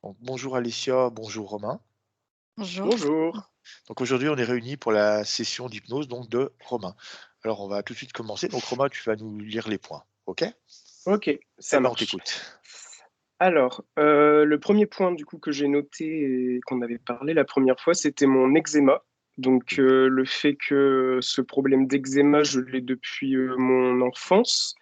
Donc, bonjour Alessia, bonjour Romain. Bonjour. Bonjour. Donc aujourd'hui, on est réunis pour la session d'hypnose donc de Romain. Alors on va tout de suite commencer. Donc Romain, tu vas nous lire les points, OK? OK, Eh ça ben, on marche. t'écoute. Alors, le premier point du coup que j'ai noté et qu'on avait parlé la première fois, c'était mon eczéma. Donc, Oui. le fait que ce problème d'eczéma, je l'ai depuis, mon enfance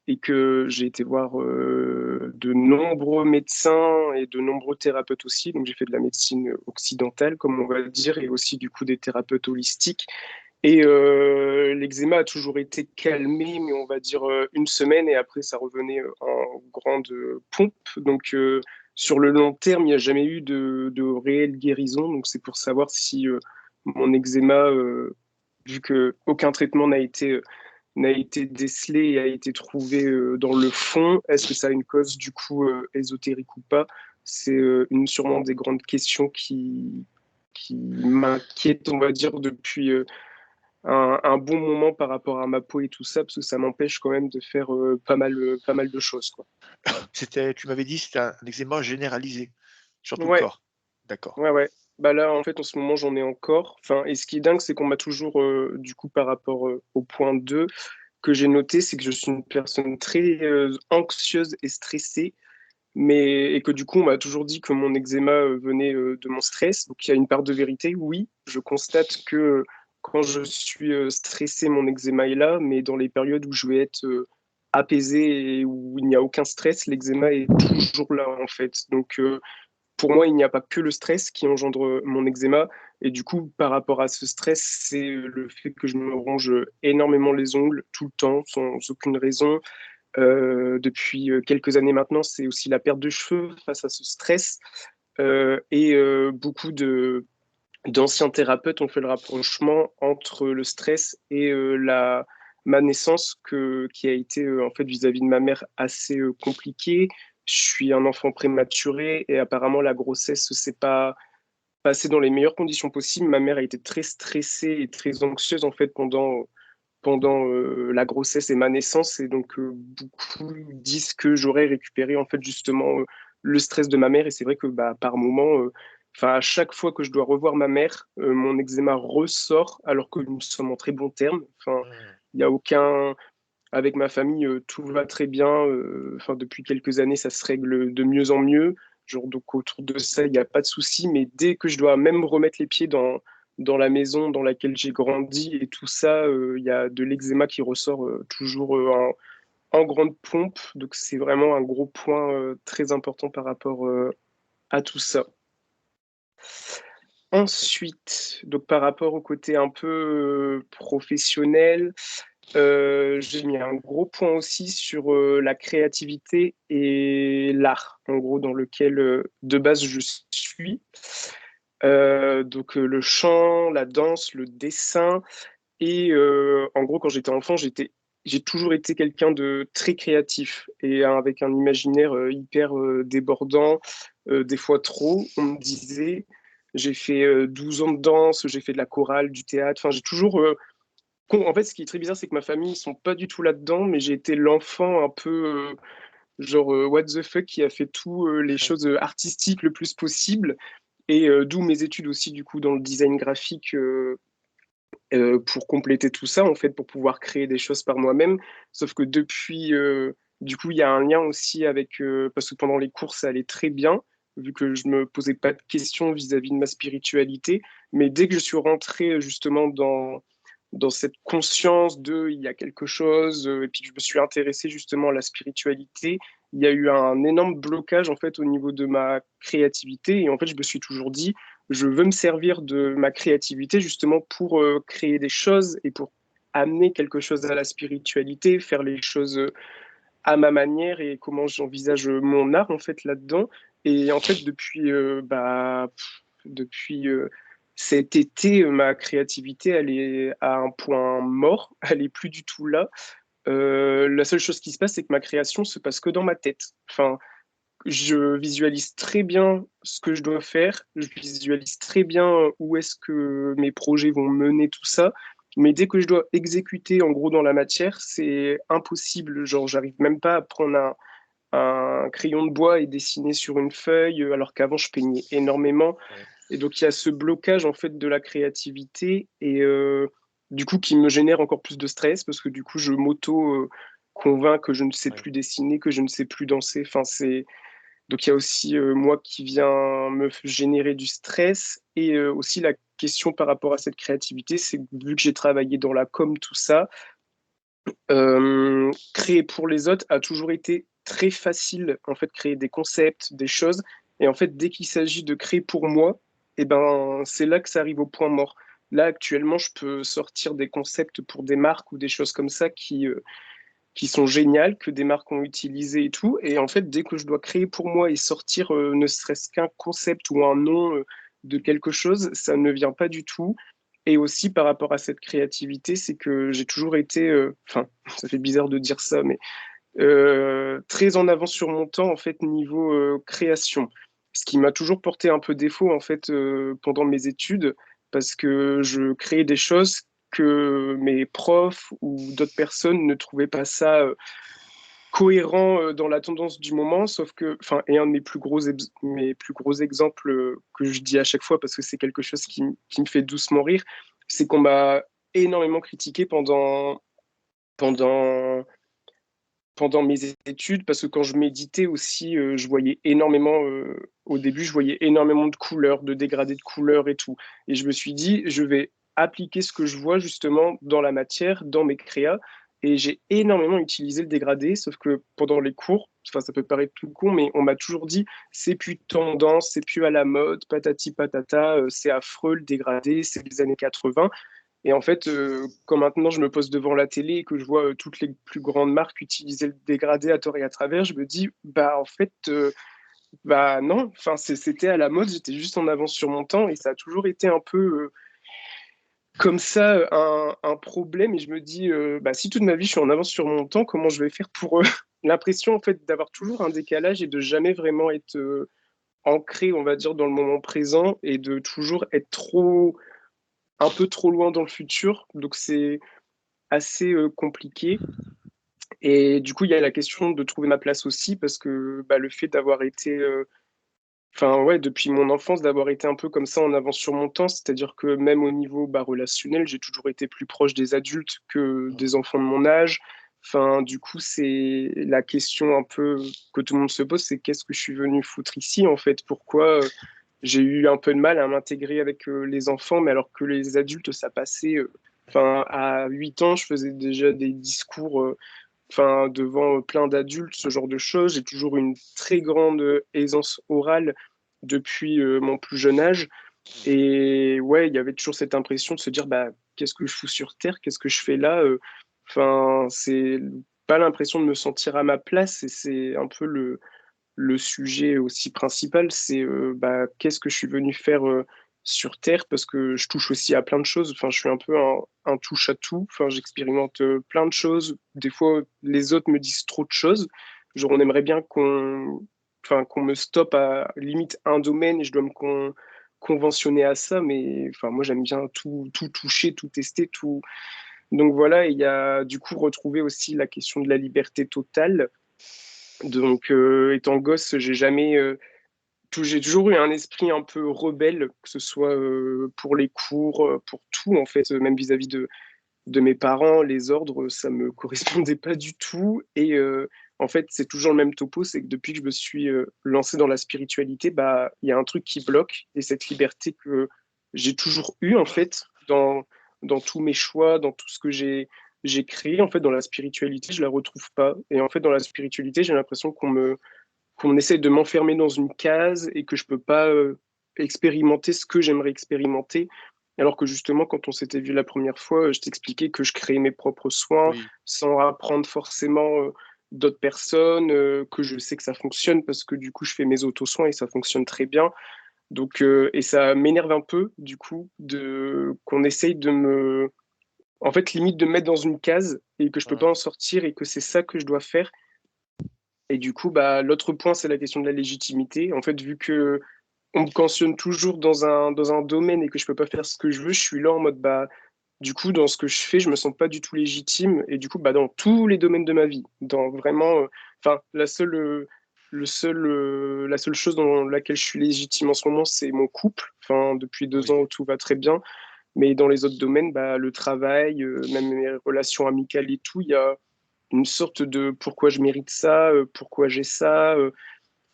et que j'ai été voir, de nombreux médecins et de nombreux thérapeutes aussi. Donc j'ai fait de la médecine, occidentale comme on va dire et aussi du coup des thérapeutes holistiques. Et l'eczéma a toujours été calmé, mais on va dire, 1 semaine et après ça revenait, en grande, pompe. Donc sur le long terme, il n'y a jamais eu de réelle guérison. Donc c'est pour savoir si, mon eczéma, vu qu'aucun traitement n'a été décelé et a été trouvé, dans le fond, est-ce que ça a une cause du coup, ésotérique ou pas? C'est, sûrement des grandes questions qui m'inquiètent, on va dire, depuis, un bon moment par rapport à ma peau et tout ça, parce que ça m'empêche quand même de faire, pas mal de choses, quoi. Tu m'avais dit, c'était un eczéma généralisé sur tout le Ouais, corps. D'accord. ouais, ouais. Bah, là, en fait, en ce moment, j'en ai encore. Enfin et ce qui est dingue, c'est qu'on m'a toujours, du coup, par rapport, au point 2 que j'ai noté, c'est que je suis une personne très, anxieuse et stressée, mais et que du coup, on m'a toujours dit que mon eczéma, venait, de mon stress. Donc il y a une part de vérité, oui. Je constate que, quand je suis, stressé, mon eczéma est là, mais dans les périodes où je vais être, apaisé et où il n'y a aucun stress, l'eczéma est toujours là, en fait. Donc pour moi, il n'y a pas que le stress qui engendre, mon eczéma et du coup, par rapport à ce stress, c'est, le fait que je me ronge, énormément les ongles tout le temps, sans aucune raison. Depuis, quelques années maintenant, c'est aussi la perte de cheveux face à ce stress, et beaucoup de d'anciens thérapeutes ont fait le rapprochement entre le stress et la ma naissance qui a été, en fait, vis-à-vis de ma mère assez, compliquée. Je suis un enfant prématuré et apparemment la grossesse s'est pas passée dans les meilleures conditions possibles. Ma mère a été très stressée et très anxieuse, en fait, pendant, la grossesse et ma naissance et donc beaucoup disent que j'aurais récupéré, en fait, justement, le stress de ma mère et c'est vrai que, bah, par moment, enfin, à chaque fois que je dois revoir ma mère, mon eczéma ressort alors que nous sommes en très bons termes. Enfin, Mmh. il y a aucun avec ma famille, tout va très bien, enfin, depuis quelques années, ça se règle de mieux en mieux. Genre donc autour de ça, il y a pas de souci, mais dès que je dois même remettre les pieds dans la maison dans laquelle j'ai grandi et tout ça, il y a de l'eczéma qui ressort, toujours, en grande pompe. Donc c'est vraiment un gros point, très important par rapport, à tout ça. Ensuite, donc par rapport au côté un peu, professionnel, j'ai mis un gros point aussi sur, la créativité et l'art, en gros, dans lequel, de base je suis. Donc, le chant, la danse, le dessin et en gros, quand j'étais enfant, j'ai toujours été quelqu'un de très créatif et avec un imaginaire, hyper, débordant, des fois trop, on me disait. J'ai fait, 12 ans de danse, j'ai fait de la chorale, du théâtre, enfin j'ai toujours, en fait, ce qui est très bizarre, c'est que ma famille, ils sont pas du tout là-dedans, mais j'ai été l'enfant un peu, genre, what the fuck qui a fait tout, les choses, artistiques le plus possible et d'où mes études aussi du coup dans le design graphique, pour compléter tout ça, en fait, pour pouvoir créer des choses par moi-même. Sauf que depuis, du coup, il y a un lien aussi avec, parce que pendant les cours, ça allait très bien, vu que je me posais pas de questions vis-à-vis de ma spiritualité. Mais dès que je suis rentré, justement dans cette conscience de il y a quelque chose, et puis que je me suis intéressé justement à la spiritualité, il y a eu un énorme blocage en fait au niveau de ma créativité et en fait je me suis toujours dit je veux me servir de ma créativité justement pour créer des choses et pour amener quelque chose à la spiritualité, faire les choses à ma manière et comment j'envisage mon art en fait là-dedans. Et en fait depuis depuis cet été, ma créativité elle est à un point mort, elle est plus du tout là. La seule chose qui se passe, c'est que ma création se passe que dans ma tête. Enfin, je visualise très bien ce que je dois faire, je visualise très bien où est-ce que mes projets vont mener tout ça, mais dès que je dois exécuter en gros dans la matière, c'est impossible. Genre, j'arrive même pas à prendre un crayon de bois et dessiner sur une feuille, alors qu'avant je peignais énormément. Ouais, Et donc il y a ce blocage en fait de la créativité et du coup qui me génère encore plus de stress parce que du coup je m'auto convainc que je ne sais ouais, plus dessiner, que je ne sais plus danser. Enfin c'est donc il y a aussi moi qui vient me générer du stress et aussi la question par rapport à cette créativité, c'est que vu que j'ai travaillé dans la com, tout ça, créer pour les autres a toujours été très facile, en fait, créer des concepts, des choses. Et en fait, dès qu'il s'agit de créer pour moi, eh ben, c'est là que ça arrive au point mort. Là, actuellement, je peux sortir des concepts pour des marques ou des choses comme ça qui sont géniales, que des marques ont utilisé et tout. Et en fait, dès que je dois créer pour moi et sortir ne serait-ce qu'un concept ou un nom de quelque chose, ça ne vient pas du tout. Et aussi par rapport à cette créativité, c'est que j'ai toujours été, enfin, ça fait bizarre de dire ça, mais très en avance sur mon temps en fait niveau création. Ce qui m'a toujours porté un peu défaut en fait pendant mes études parce que je créais des choses que mes profs ou d'autres personnes ne trouvaient pas ça cohérent dans la tendance du moment, sauf que, enfin, et un de mes plus gros exemples que je dis à chaque fois parce que c'est quelque chose qui me fait doucement rire, c'est qu'on m'a énormément critiqué pendant, pendant mes études parce que quand je méditais aussi, je voyais énormément, au début, je voyais énormément de couleurs, de dégradés de couleurs et tout. Et je me suis dit, je vais appliquer ce que je vois justement dans la matière, dans mes créas. Et j'ai énormément utilisé le dégradé, sauf que pendant les cours, enfin, ça peut paraître tout con, mais on m'a toujours dit, c'est plus tendance, c'est plus à la mode, patati patata, c'est affreux le dégradé, c'est les années 80. Et en fait, quand maintenant je me pose devant la télé et que je vois toutes les plus grandes marques utiliser le dégradé à tort et à travers, je me dis, bah en fait, bah non, enfin, c'était à la mode, j'étais juste en avance sur mon temps et ça a toujours été un peu comme ça un problème. Et je me dis, bah si toute ma vie je suis en avance sur mon temps, comment je vais faire pour l'impression en fait d'avoir toujours un décalage et de jamais vraiment être ancré, on va dire, dans le moment présent et de toujours être un peu trop loin dans le futur. Donc c'est assez compliqué. Et du coup, il y a la question de trouver ma place aussi, parce que bah, le fait d'avoir été, enfin ouais, depuis mon enfance, d'avoir été un peu comme ça en avance sur mon temps, c'est-à-dire que même au niveau bah, relationnel, j'ai toujours été plus proche des adultes que ouais, des enfants de mon âge. Enfin, du coup, c'est la question un peu que tout le monde se pose, c'est qu'est-ce que je suis venu foutre ici, en fait? Pourquoi j'ai eu un peu de mal à m'intégrer avec les enfants, mais alors que les adultes, ça passait. Enfin, à 8 ans, je faisais déjà des discours enfin, devant plein d'adultes, ce genre de choses. J'ai toujours une très grande aisance orale depuis mon plus jeune âge. Et ouais, il y avait toujours cette impression de se dire, bah, qu'est-ce que je fous sur Terre? Qu'est-ce que je fais là? Enfin, c'est pas l'impression de me sentir à ma place et c'est un peu le sujet aussi principal, c'est bah, qu'est-ce que je suis venu faire sur Terre parce que je touche aussi à plein de choses. Enfin, je suis un peu un touche-à-tout. Enfin, j'expérimente plein de choses. Des fois, les autres me disent trop de choses. Genre, on aimerait bien enfin, qu'on me stoppe à limite un domaine et je dois conventionner à ça. Mais enfin, moi, j'aime bien tout toucher, tout tester, tout. Donc voilà, il y a du coup retrouvé aussi la question de la liberté totale. Donc, étant gosse, j'ai toujours eu un esprit un peu rebelle, que ce soit pour les cours, pour tout, en fait, même vis-à-vis de mes parents, les ordres, ça me correspondait pas du tout. Et en fait, c'est toujours le même topo, c'est que depuis que je me suis lancé dans la spiritualité, bah, il y a un truc qui bloque, et cette liberté que j'ai toujours eue, en fait, dans tous mes choix, dans tout ce que j'ai créé, en fait, dans la spiritualité, je la retrouve pas. Et en fait, dans la spiritualité, j'ai l'impression qu'on essaie de m'enfermer dans une case et que je peux pas expérimenter ce que j'aimerais expérimenter. Alors que justement, quand on s'était vu la première fois, je t'expliquais que je créais mes propres soins oui, sans apprendre forcément d'autres personnes, que je sais que ça fonctionne parce que du coup, je fais mes auto-soins et ça fonctionne très bien. Donc, et ça m'énerve un peu, du coup, qu'on essaye en fait, limite de me mettre dans une case et que je peux pas ouais, en sortir et que c'est ça que je dois faire. Et du coup, bah, l'autre point, c'est la question de la légitimité. En fait, vu que on me cautionne toujours dans un domaine et que je peux pas faire ce que je veux, je suis là en mode, bah, du coup, dans ce que je fais, je me sens pas du tout légitime. Et du coup, bah, dans tous les domaines de ma vie, dans vraiment, enfin, la seule chose dans laquelle je suis légitime en ce moment, c'est mon couple. Enfin, depuis deux Oui, ans, tout va très bien. Mais dans les autres domaines, bah, le travail, même mes relations amicales et tout, il y a une sorte de pourquoi je mérite ça, pourquoi j'ai ça.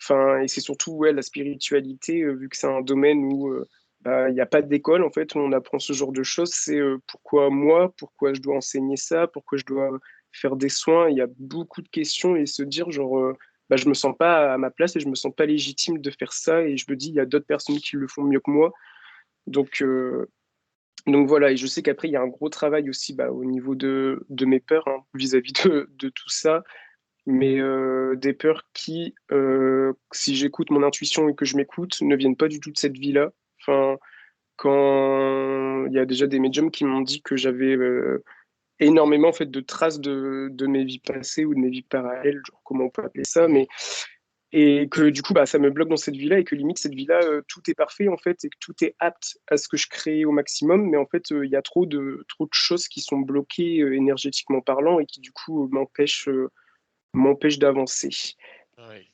Enfin, et c'est surtout ouais, la spiritualité, vu que c'est un domaine où bah, il n'y a pas d'école, en fait, où on apprend ce genre de choses. C'est pourquoi moi, pourquoi je dois enseigner ça, pourquoi je dois faire des soins. Il y a beaucoup de questions et se dire, genre, bah, je me sens pas à ma place et je me sens pas légitime de faire ça. Et je me dis, il y a d'autres personnes qui le font mieux que moi. Donc, donc voilà, et je sais qu'après, il y a un gros travail aussi bah, au niveau de mes peurs hein, vis-à-vis de tout ça, mais des peurs qui, si j'écoute mon intuition et que je m'écoute, ne viennent pas du tout de cette vie-là. Enfin, quand il y a déjà des médiums qui m'ont dit que j'avais énormément en fait, de traces de mes vies passées ou de mes vies parallèles, genre comment on peut appeler ça, mais oui, et que du coup, bah, ça me bloque dans cette vie-là et que limite, cette vie-là, tout est parfait en fait et que tout est apte à ce que je crée au maximum. Mais en fait, il y a trop de choses qui sont bloquées énergétiquement parlant et qui du coup m'empêchent d'avancer. oui,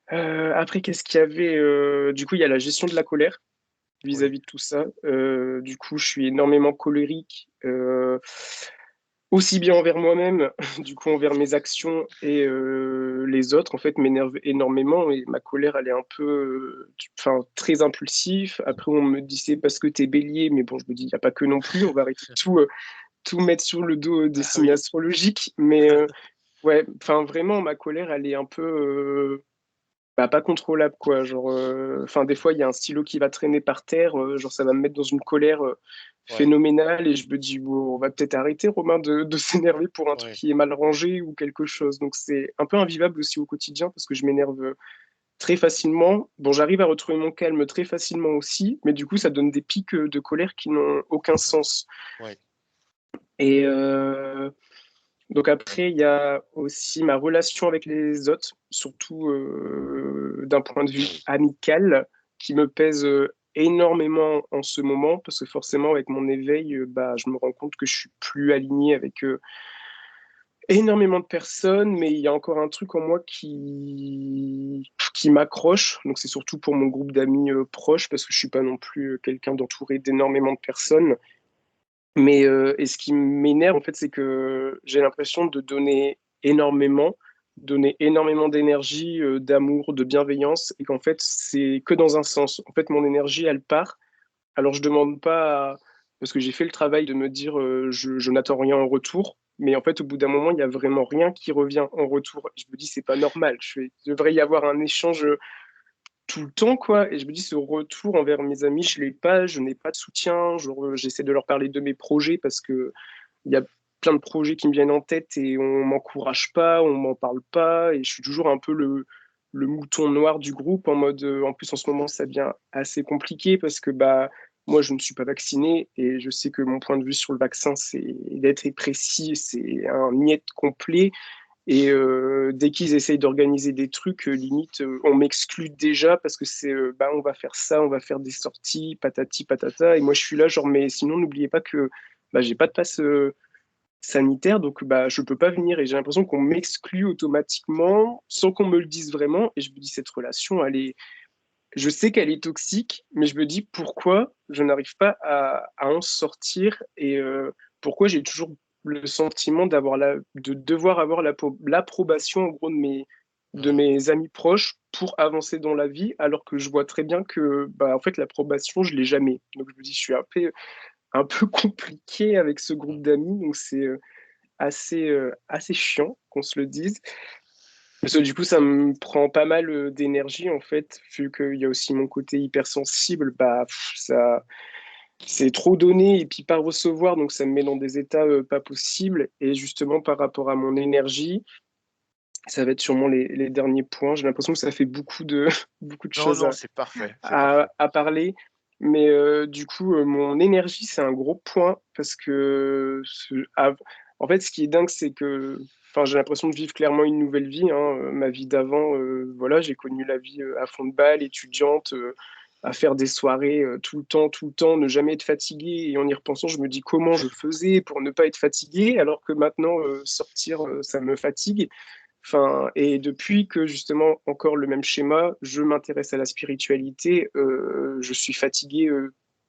Après, qu'est-ce qu'il y avait du coup, il y a la gestion de la colère oui, vis-à-vis de tout ça. Du coup, je suis énormément colérique. Aussi bien envers moi-même, du coup envers mes actions et les autres, en fait, m'énerve énormément et ma colère, elle est un peu, enfin, très impulsif. Après, on me dit c'est parce que t'es bélier, mais bon, je me dis, il n'y a pas que non plus, on va arrêter de tout mettre sur le dos des ah signes oui, astrologiques. Mais ouais, enfin, vraiment, ma colère, elle est un peu, bah, pas contrôlable, quoi. Genre, enfin, des fois, il y a un stylo qui va traîner par terre, genre, ça va me mettre dans une colère ouais, phénoménale et je me dis, bon, on va peut-être arrêter, Romain, de s'énerver pour un truc ouais, qui est mal rangé ou quelque chose. Donc, c'est un peu invivable aussi au quotidien parce que je m'énerve très facilement. Bon, j'arrive à retrouver mon calme très facilement aussi, mais du coup, ça donne des pics de colère qui n'ont aucun sens. ouais, Et donc après, il y a aussi ma relation avec les autres, surtout d'un point de vue oui, amical, qui me pèse énormément en ce moment, parce que forcément, avec mon éveil, bah, je me rends compte que je suis plus aligné avec énormément de personnes, mais il y a encore un truc en moi qui m'accroche. Donc c'est surtout pour mon groupe d'amis proches, parce que je suis pas non plus quelqu'un d'entouré d'énormément de personnes. Mais et ce qui m'énerve, en fait, c'est que j'ai l'impression de donner énormément d'énergie, d'amour, de bienveillance, et qu'en fait, c'est que dans un sens. En fait, mon énergie, elle part. Alors, je demande pas, parce que j'ai fait le travail de me dire, je n'attends rien en retour. Mais en fait, au bout d'un moment, il y a vraiment rien qui revient en retour. Et je me dis, c'est pas normal. Il devrait y avoir un échange tout le temps, quoi. Et je me dis, ce retour envers mes amis, je l'ai pas, je n'ai pas de soutien. Genre, j'essaie de leur parler de mes projets parce que il y a plein de projets qui me viennent en tête et on m'encourage pas, on m'en parle pas. Et je suis toujours un peu le mouton noir du groupe en mode, en plus, en ce moment, ça devient assez compliqué parce que, bah, moi, je ne suis pas vacciné et je sais que mon point de vue sur le vaccin, c'est d'être précis, c'est un niet complet. Et dès qu'ils essayent d'organiser des trucs, limite, on m'exclut déjà parce que c'est, bah, on va faire ça, on va faire des sorties, patati patata. Et moi, je suis là, genre, mais sinon, n'oubliez pas que bah, j'ai pas de passe sanitaire, donc bah, je peux pas venir. Et j'ai l'impression qu'on m'exclut automatiquement sans qu'on me le dise vraiment. Et je me dis, cette relation, je sais qu'elle est toxique, mais je me dis pourquoi je n'arrive pas à en sortir et pourquoi j'ai toujours le sentiment de devoir avoir l'approbation en gros de mhm, mes amis proches pour avancer dans la vie, alors que je vois très bien que bah, en fait l'approbation je l'ai jamais. Donc je me dis je suis un peu compliqué avec ce mhm. groupe d'amis, donc c'est assez chiant qu'on se le dise. Parce que du coup, ça me prend pas mal d'énergie, en fait, vu qu'il y a aussi mon côté hypersensible, bah, ça, c'est trop donné et puis pas recevoir, donc ça me met dans des états pas possibles. Et justement, par rapport à mon énergie, ça va être sûrement les derniers points. J'ai l'impression que ça fait beaucoup de Non, choses non, c'est parfait, c'est parfait. à parler. Mais du coup, mon énergie, c'est un gros point parce que, en fait, ce qui est dingue, c'est que enfin, j'ai l'impression de vivre clairement une nouvelle vie. Hein. Ma vie d'avant, voilà, j'ai connu la vie à fond de balle, étudiante, à faire des soirées tout le temps, ne jamais être fatigué. Et en y repensant, je me dis comment je faisais pour ne pas être fatigué, alors que maintenant, sortir, ça me fatigue. Enfin, et depuis que justement, encore le même schéma, je m'intéresse à la spiritualité, je suis fatigué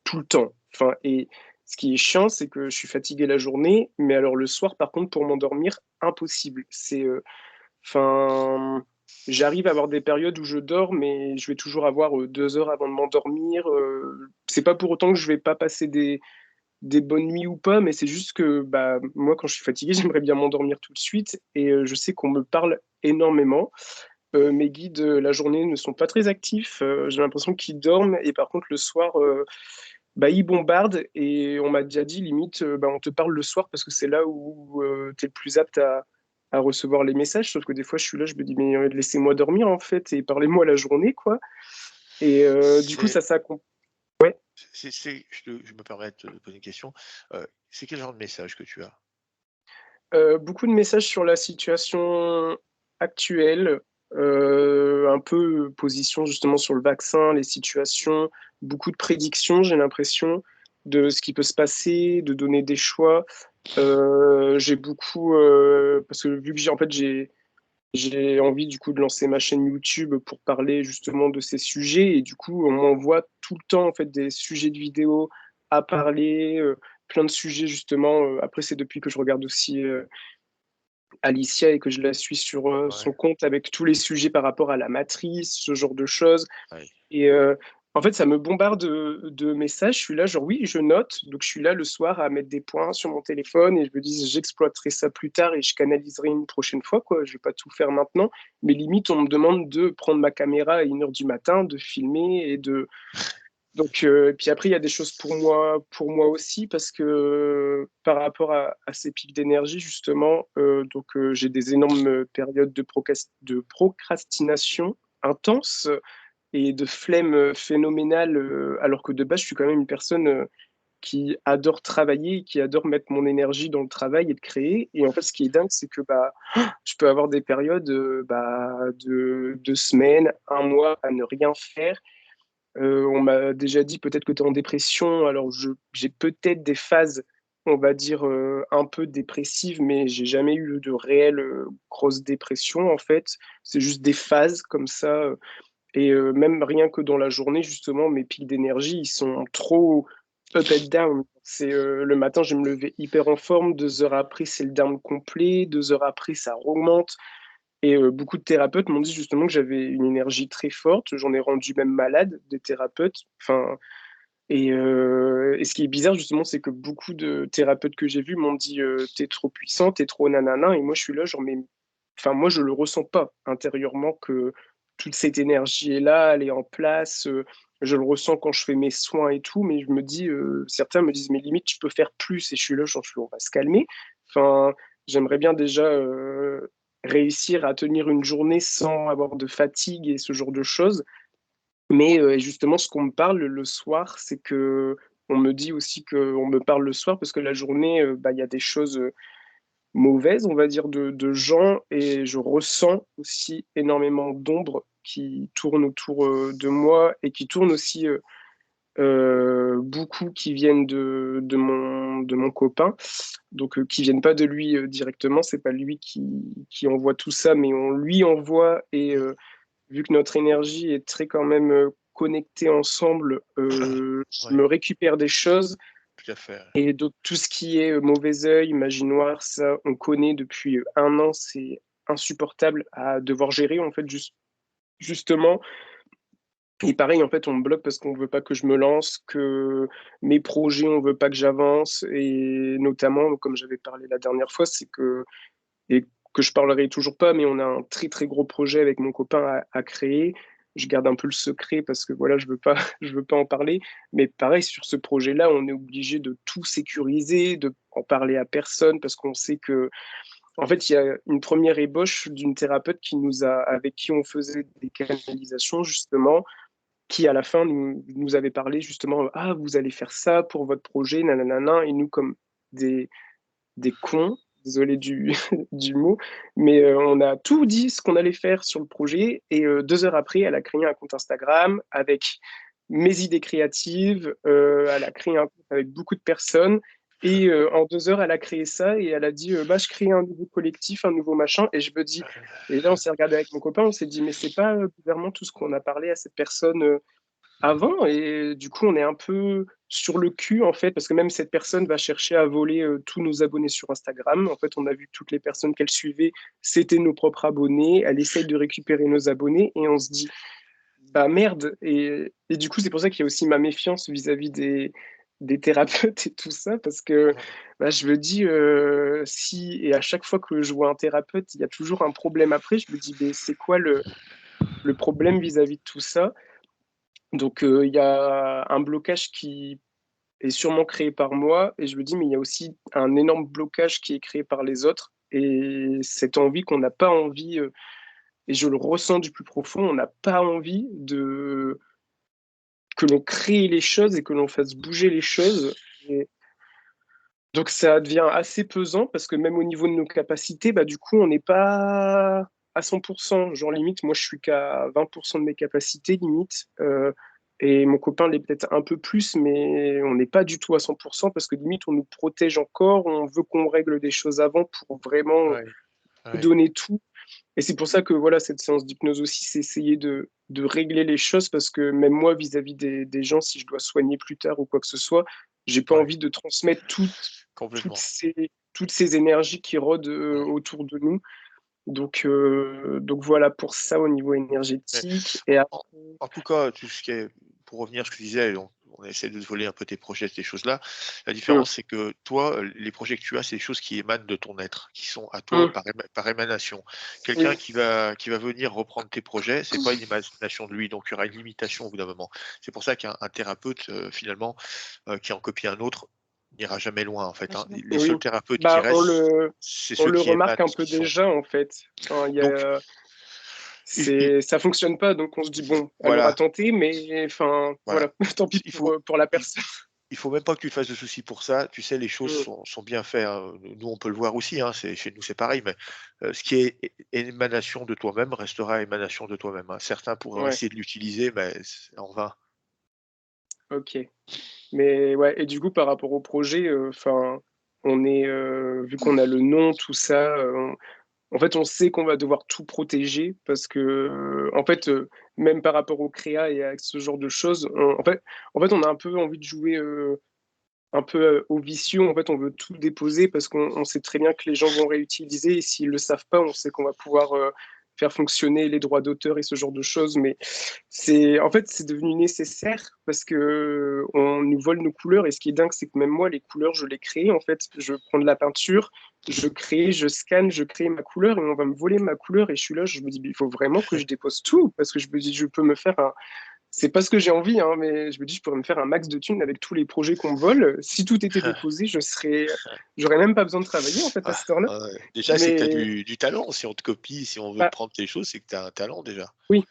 tout le temps. Enfin, et ce qui est chiant, c'est que je suis fatigué la journée, mais alors le soir, par contre, pour m'endormir, impossible. Enfin, j'arrive à avoir des périodes où je dors, mais je vais toujours avoir 2 heures avant de m'endormir. C'est pas pour autant que je vais pas passer des bonnes nuits ou pas, mais c'est juste que bah, moi, quand je suis fatigué, j'aimerais bien m'endormir tout de suite. Et je sais qu'on me parle énormément. Mes guides, la journée, ne sont pas très actifs. J'ai l'impression qu'ils dorment. Et par contre, le soir, bah, ils bombardent. Et on m'a déjà dit, limite, bah, on te parle le soir parce que c'est là où tu es le plus apte à recevoir les messages. Sauf que des fois, je suis là, je me dis, mais laissez-moi dormir, en fait, et parlez-moi la journée, quoi. Et du coup, C'est, ça. Ouais. je me permets de te poser une question. C'est quel genre de message que tu as? Beaucoup de messages sur la situation actuelle, un peu position justement sur le vaccin, les situations, beaucoup de prédictions, j'ai l'impression, de ce qui peut se passer, de donner des choix. J'ai beaucoup, parce que vu que en fait, j'ai envie du coup de lancer ma chaîne YouTube pour parler justement de ces sujets et du coup on m'envoie tout le temps en fait des sujets de vidéos à parler, plein de sujets justement. Après c'est depuis que je regarde aussi Alicia et que je la suis sur Ouais, son compte avec tous les sujets par rapport à la matrice, ce genre de choses. ouais. Et en fait, ça me bombarde de messages. Je suis là, genre oui, je note. Donc je suis là le soir à mettre des points sur mon téléphone et je me dis, j'exploiterai ça plus tard et je canaliserai une prochaine fois, quoi. Je vais pas tout faire maintenant. Mais limite, on me demande de prendre ma caméra à 1 heure du matin, de filmer et de, donc, et puis après, il y a des choses pour moi aussi, parce que par rapport à ces pics d'énergie, justement, j'ai des énormes périodes de procrastination intense et de flemme phénoménale, alors que de base, je suis quand même une personne qui adore travailler, qui adore mettre mon énergie dans le travail et de créer. Et en fait, ce qui est dingue, c'est que bah, je peux avoir des périodes bah, de 2 semaines, un mois à ne rien faire. On m'a déjà dit peut-être que tu es en dépression. Alors, j'ai peut-être des phases, on va dire, un peu dépressives, mais j'ai jamais eu de réelle grosse dépression, en fait. C'est juste des phases comme ça. Et même rien que dans la journée, justement, mes pics d'énergie, ils sont trop up and down. C'est le matin, je vais me lever hyper en forme. 2 heures après, c'est le down complet. 2 heures après, ça remonte. Et beaucoup de thérapeutes m'ont dit justement que j'avais une énergie très forte. J'en ai rendu même malade des thérapeutes. Enfin, et ce qui est bizarre justement, c'est que beaucoup de thérapeutes que j'ai vus m'ont dit t'es trop puissant, t'es trop nanana. Et moi, je suis là, genre, mais enfin, moi, je le ressens pas intérieurement que toute cette énergie est là, elle est en place. Je le ressens quand je fais mes soins et tout, mais je me dis, certains me disent, mais limite, tu peux faire plus. Et je suis là, genre, on va se calmer. Enfin, j'aimerais bien déjà réussir à tenir une journée sans avoir de fatigue et ce genre de choses. Mais justement, ce qu'on me parle le soir, c'est que on me dit aussi qu'on me parle le soir parce que la journée, bah, il y a des choses mauvaises, on va dire, de gens, et je ressens aussi énormément d'ombres qui tournent autour de moi et qui tournent aussi beaucoup qui viennent de mon copain, donc qui viennent pas de lui directement, c'est pas lui qui envoie tout ça, mais on lui envoie. Et Mm. vu que notre énergie est très quand même connectée ensemble, je Ouais, me récupère des choses. tout à fait. Et donc tout ce qui est mauvais œil, magie noire, ça on connaît depuis 1 an, c'est insupportable à devoir gérer en fait, justement. Et pareil, en fait, on me bloque parce qu'on veut pas que je me lance, que mes projets, on veut pas que j'avance. Et notamment, comme j'avais parlé la dernière fois, c'est que, et que je parlerai toujours pas, mais on a un très très gros projet avec mon copain à créer. Je garde un peu le secret parce que voilà, je veux pas, je veux pas en parler. Mais pareil, sur ce projet-là, on est obligé de tout sécuriser, de en parler à personne parce qu'on sait que, en fait, il y a une première ébauche d'une thérapeute avec qui on faisait des canalisations justement, qui à la fin nous avait parlé justement, ah, vous allez faire ça pour votre projet, nanana, et nous, comme des, des cons, désolé du, du mot, mais on a tout dit ce qu'on allait faire sur le projet. Et 2 heures après, elle a créé un compte Instagram avec mes idées créatives, elle a créé un compte avec beaucoup de personnes. Et en 2 heures, elle a créé ça et elle a dit bah, je crée un nouveau collectif, un nouveau machin. Et je me dis, et là, on s'est regardé avec mon copain, on s'est dit, mais c'est pas vraiment tout ce qu'on a parlé à cette personne avant. Et du coup, on est un peu sur le cul, en fait, parce que même cette personne va chercher à voler tous nos abonnés sur Instagram. En fait, on a vu que toutes les personnes qu'elle suivait, c'était nos propres abonnés. Elle essaye de récupérer nos abonnés et on se dit, bah merde. Et du coup, c'est pour ça qu'il y a aussi ma méfiance vis-à-vis des thérapeutes et tout ça, parce que bah, je me dis, si, et à chaque fois que je vois un thérapeute, il y a toujours un problème après, je me dis, mais c'est quoi le problème vis-à-vis de tout ça? Donc, il y a un blocage qui est sûrement créé par moi, et je me dis, mais il y a aussi un énorme blocage qui est créé par les autres, et cette envie qu'on n'a pas envie, et je le ressens du plus profond, on n'a pas envie de que l'on crée les choses et que l'on fasse bouger les choses. Et donc ça devient assez pesant parce que même au niveau de nos capacités, bah, du coup, on n'est pas à 100%. Genre limite, moi, je suis qu'à 20% de mes capacités, limite. Et mon copain l'est peut-être un peu plus, mais on n'est pas du tout à 100% parce que limite, on nous protège encore, on veut qu'on règle des choses avant pour vraiment Ouais, ouais. donner tout. Et c'est pour ça que voilà, cette séance d'hypnose aussi, c'est essayer de régler les choses parce que même moi, vis-à-vis des gens, si je dois soigner plus tard ou quoi que ce soit, j'ai pas Ouais, envie de transmettre toutes complètement. ces énergies qui rôdent Ouais. autour de nous. Donc voilà pour ça au niveau Mais énergétique. Et après, en en tout cas, tout ce qui est pour revenir à ce que tu disais, on essaie de se voler un peu tes projets, ces choses-là. La hum, différence, c'est que toi, les projets que tu as, c'est des choses qui émanent de ton être, qui sont à toi hum, par émanation. Quelqu'un oui, qui va venir reprendre tes projets, c'est pas une émanation de lui, donc il y aura une limitation au bout d'un moment. C'est pour ça qu'un thérapeute, finalement, qui en copie un autre, n'ira jamais loin, en fait, hein. Les oui. seuls thérapeutes qui Bah, restent, c'est on ceux le qui remarque émanent un ce peu qu'ils sont. déjà en fait. Enfin, Donc il ça fonctionne pas, donc on se dit bon, elle aura voilà, tenté, mais enfin voilà. voilà, tant pis Il faut pour la il personne. Il faut même pas que tu te fasses de soucis pour ça. Tu sais, les choses Mm, sont bien faites, hein. Nous, on peut le voir aussi, hein, c'est chez nous, c'est pareil, mais ce qui est émanation de toi-même restera émanation de toi-même, hein. Certains pourront ouais, essayer de l'utiliser, mais c'est en vain. ok. Mais ouais, et du coup par rapport au projet, enfin, on est vu qu'on a le nom, tout ça, en fait, on sait qu'on va devoir tout protéger parce que, en fait, même par rapport au créa et à ce genre de choses, en fait, on a un peu envie de jouer un peu au vicieux. En fait, on veut tout déposer parce qu'on sait très bien que les gens vont réutiliser et s'ils le savent pas, on sait qu'on va pouvoir faire fonctionner les droits d'auteur et ce genre de choses. Mais en fait, c'est devenu nécessaire parce que on nous vole nos couleurs. Et ce qui est dingue, c'est que même moi, les couleurs, je les crée. En fait, je prends de la peinture, je crée, je scanne, je crée ma couleur et on va me voler ma couleur. Et je suis là, je me dis, il faut vraiment que je dépose tout parce que je me dis, je peux me faire un, c'est pas ce que j'ai envie, hein, mais je me dis, je pourrais me faire un max de thunes avec tous les projets qu'on me vole. Si tout était déposé, j'aurais même pas besoin de travailler, en fait, à Ah, cette heure-là. ouais. Déjà, c'est que tu as Mais, du talent. Si on te copie, si on veut te bah, prendre tes choses, c'est que tu as un talent déjà. oui,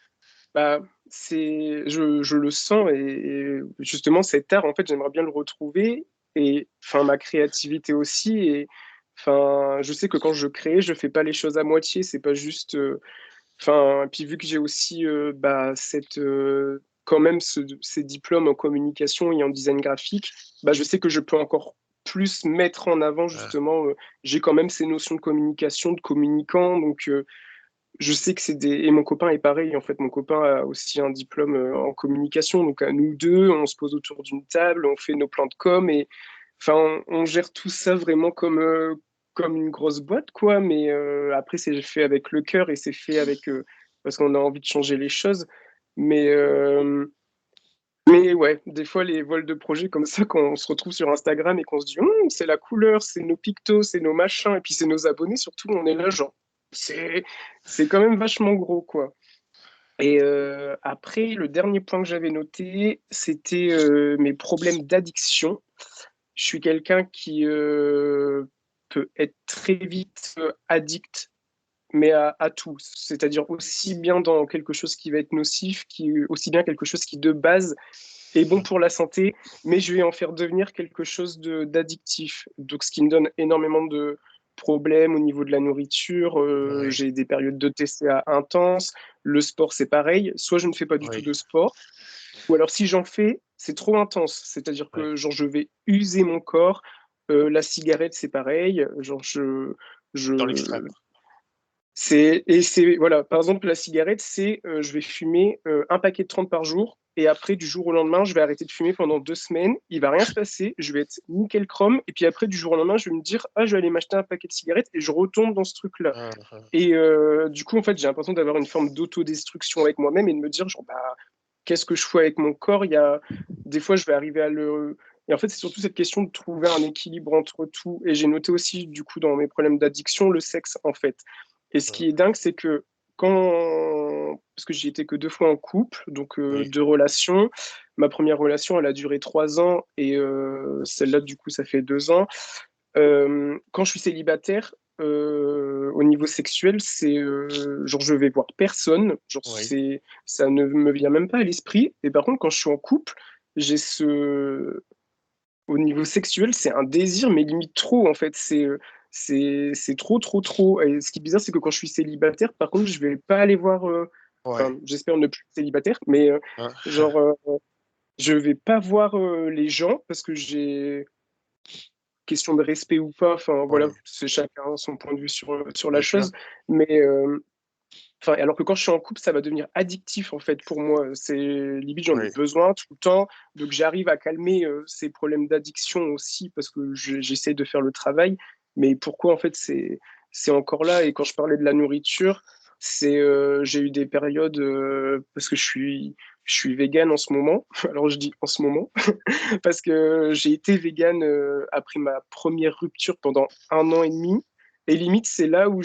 bah, je le sens et justement, cet art, en fait, j'aimerais bien le retrouver et, enfin, ma créativité aussi. Et, enfin, je sais que quand je crée, je fais pas les choses à moitié, c'est pas juste, enfin, puis vu que j'ai aussi bah, quand même ces diplômes en communication et en design graphique, bah, je sais que je peux encore plus mettre en avant Ouais, justement, j'ai quand même ces notions de communication, de communicant, donc je sais que c'est des... Et mon copain est pareil, en fait, mon copain a aussi un diplôme en communication, donc à nous deux, on se pose autour d'une table, on fait nos plans de com, et enfin, on gère tout ça vraiment comme une grosse boîte, quoi, mais après, c'est fait avec le cœur et c'est fait avec... parce qu'on a envie de changer les choses, mais... mais ouais, des fois, les vols de projets comme ça, quand on se retrouve sur Instagram et qu'on se dit, c'est la couleur, c'est nos pictos, c'est nos machins, et puis c'est nos abonnés, surtout, on est là, genre, c'est, c'est quand même vachement gros, quoi. Et après, le dernier point que j'avais noté, c'était mes problèmes d'addiction. Je suis quelqu'un qui peut être très vite addict, mais à tout. C'est-à-dire aussi bien dans quelque chose qui va être nocif, aussi bien quelque chose qui de base est bon pour la santé, mais je vais en faire devenir quelque chose d'addictif. Donc, ce qui me donne énormément de problèmes au niveau de la nourriture. ouais, J'ai des périodes de TCA intenses. Le sport, c'est pareil. Soit je ne fais pas du tout ouais, de sport, ou alors si j'en fais, c'est trop intense. C'est-à-dire ouais. que genre, je vais user mon corps. La cigarette, c'est pareil. Genre, Dans je, l'extrême. voilà, par exemple, la cigarette, je vais fumer un paquet de 30 par jour, et après, du jour au lendemain, je vais arrêter de fumer pendant 2 semaines, il va rien se passer, je vais être nickel chrome, et puis après, du jour au lendemain, je vais me dire, ah, je vais aller m'acheter un paquet de cigarettes, et je retombe dans ce truc-là. Mhm. Et du coup, en fait, j'ai l'impression d'avoir une forme d'autodestruction avec moi-même, et de me dire, genre, bah, qu'est-ce que je fais avec mon corps? Des fois, je vais arriver à le... Et en fait, c'est surtout cette question de trouver un équilibre entre tout. Et j'ai noté aussi, du coup, dans mes problèmes d'addiction, le sexe, en fait. Et ce qui est dingue, c'est que parce que j'y étais que 2 fois en couple, donc Oui. 2 relations. Ma première relation, elle a duré 3 ans, et celle-là, du coup, ça fait 2 ans. Quand je suis célibataire, au niveau sexuel, genre je vais voir personne, genre Oui. ça ne me vient même pas à l'esprit. Et par contre, quand je suis en couple, j'ai au niveau sexuel, c'est un désir, mais limite trop en fait. C'est trop, trop, trop. Et ce qui est bizarre, c'est que quand je suis célibataire, par contre, je vais pas aller voir. Ouais. Enfin, j'espère ne plus être célibataire, mais Hein. genre, je vais pas voir les gens parce que j'ai question de respect ou pas, enfin voilà, Ouais. c'est chacun son point de vue sur la Bien sûr. chose, mais enfin, alors que quand je suis en couple, ça va devenir addictif en fait pour moi. C'est limite j'en ai Oui. besoin tout le temps, donc j'arrive à calmer ces problèmes d'addiction aussi parce que j'essaie de faire le travail. Mais pourquoi en fait c'est encore là? Et quand je parlais de la nourriture, j'ai eu des périodes parce que je suis vegan en ce moment. Alors je dis en ce moment parce que j'ai été vegan après ma première rupture pendant 1 an et demi. Et limite, c'est là où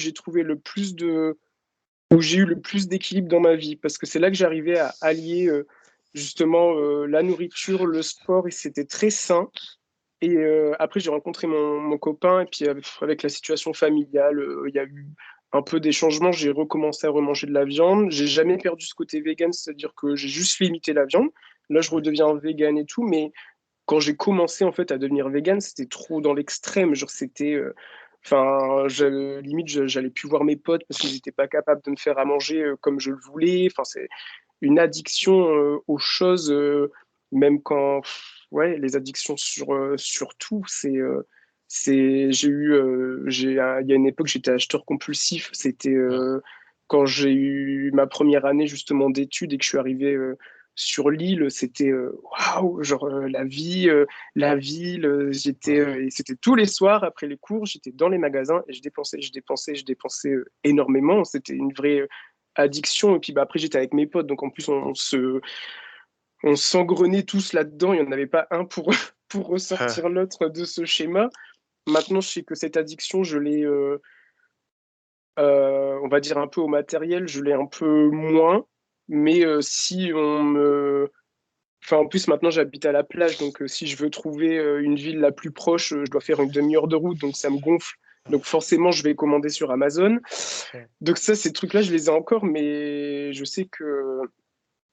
où j'ai eu le plus d'équilibre dans ma vie, parce que c'est là que j'arrivais à allier justement la nourriture, le sport, et c'était très sain. Et après, j'ai rencontré mon copain, et puis avec la situation familiale, il y a eu un peu des changements. J'ai recommencé à remanger de la viande. J'ai jamais perdu ce côté vegan, c'est-à-dire que j'ai juste limité la viande. Là, je Ouais. redeviens vegan et tout, mais quand j'ai commencé en fait à devenir vegan, c'était trop dans l'extrême. Genre, enfin, limite, j'allais plus voir mes potes parce qu'ils n'étaient pas capables de me faire à manger comme je le voulais. Enfin, c'est une addiction aux choses, même quand, ouais, les addictions sur tout, il y a une époque, j'étais acheteur compulsif. C'était Hein. quand j'ai eu ma première année justement d'études et que je suis arrivé sur l'île, c'était waouh, genre la ville, Ouais. et c'était tous les soirs après les cours, j'étais dans les magasins et je dépensais énormément. C'était une vraie addiction. Et puis bah, après, j'étais avec mes potes, donc en plus, on s'engrenait tous là-dedans. Il n'y en avait pas un pour, pour Hein. ressortir l'autre de ce schéma. Maintenant, je sais que cette addiction, je l'ai, on va dire un peu au matériel, je l'ai un peu moins. Mais si on me. Enfin, en plus, maintenant, j'habite à la plage, donc si je veux trouver une ville la plus proche, je dois faire une demi-heure de route, donc ça me gonfle. Donc forcément, je vais commander sur Amazon. Hein. Donc ça, ces trucs-là, je les ai encore, mais je sais que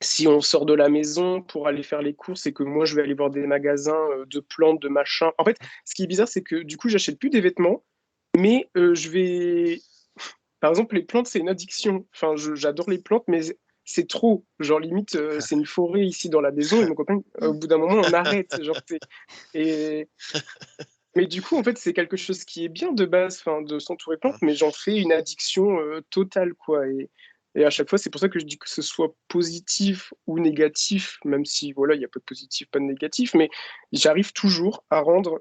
si on sort de la maison pour aller faire les courses et que moi, je vais aller voir des magasins de plantes, de machins. En fait, ce qui est bizarre, c'est que du coup, j'achète plus des vêtements, mais je vais... Par exemple, les plantes, c'est une addiction. Enfin, j'adore les plantes, mais c'est trop. Genre, limite, c'est une forêt ici dans la maison et mon copain, au bout d'un moment, on arrête. Genre, et... Mais du coup, en fait, c'est quelque chose qui est bien de base, enfin, de s'entourer de plantes, Hein. mais j'en fais une addiction totale, quoi. Et à chaque fois, c'est pour ça que je dis que ce soit positif ou négatif, même si, voilà, il y a pas de positif, pas de négatif, mais j'arrive toujours à rendre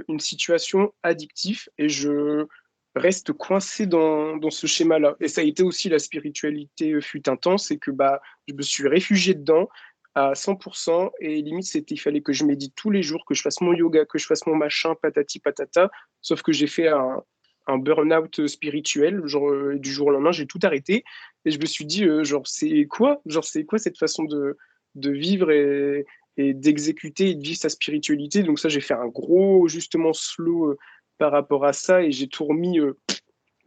une situation addictive et je reste coincé dans ce schéma-là. Et ça a été aussi la spiritualité fut un temps, c'est que bah, je me suis réfugié dedans à 100%. Et limite, il fallait que je médite tous les jours, que je fasse mon yoga, que je fasse mon machin, patati patata. Sauf que j'ai fait un burn-out spirituel. Genre, du jour au lendemain, j'ai tout arrêté. Et je me suis dit, genre, c'est quoi? Genre, c'est quoi cette façon de vivre et d'exécuter et de vivre sa spiritualité? Donc, ça, j'ai fait un gros, justement, slow par rapport à ça. Et j'ai tout remis,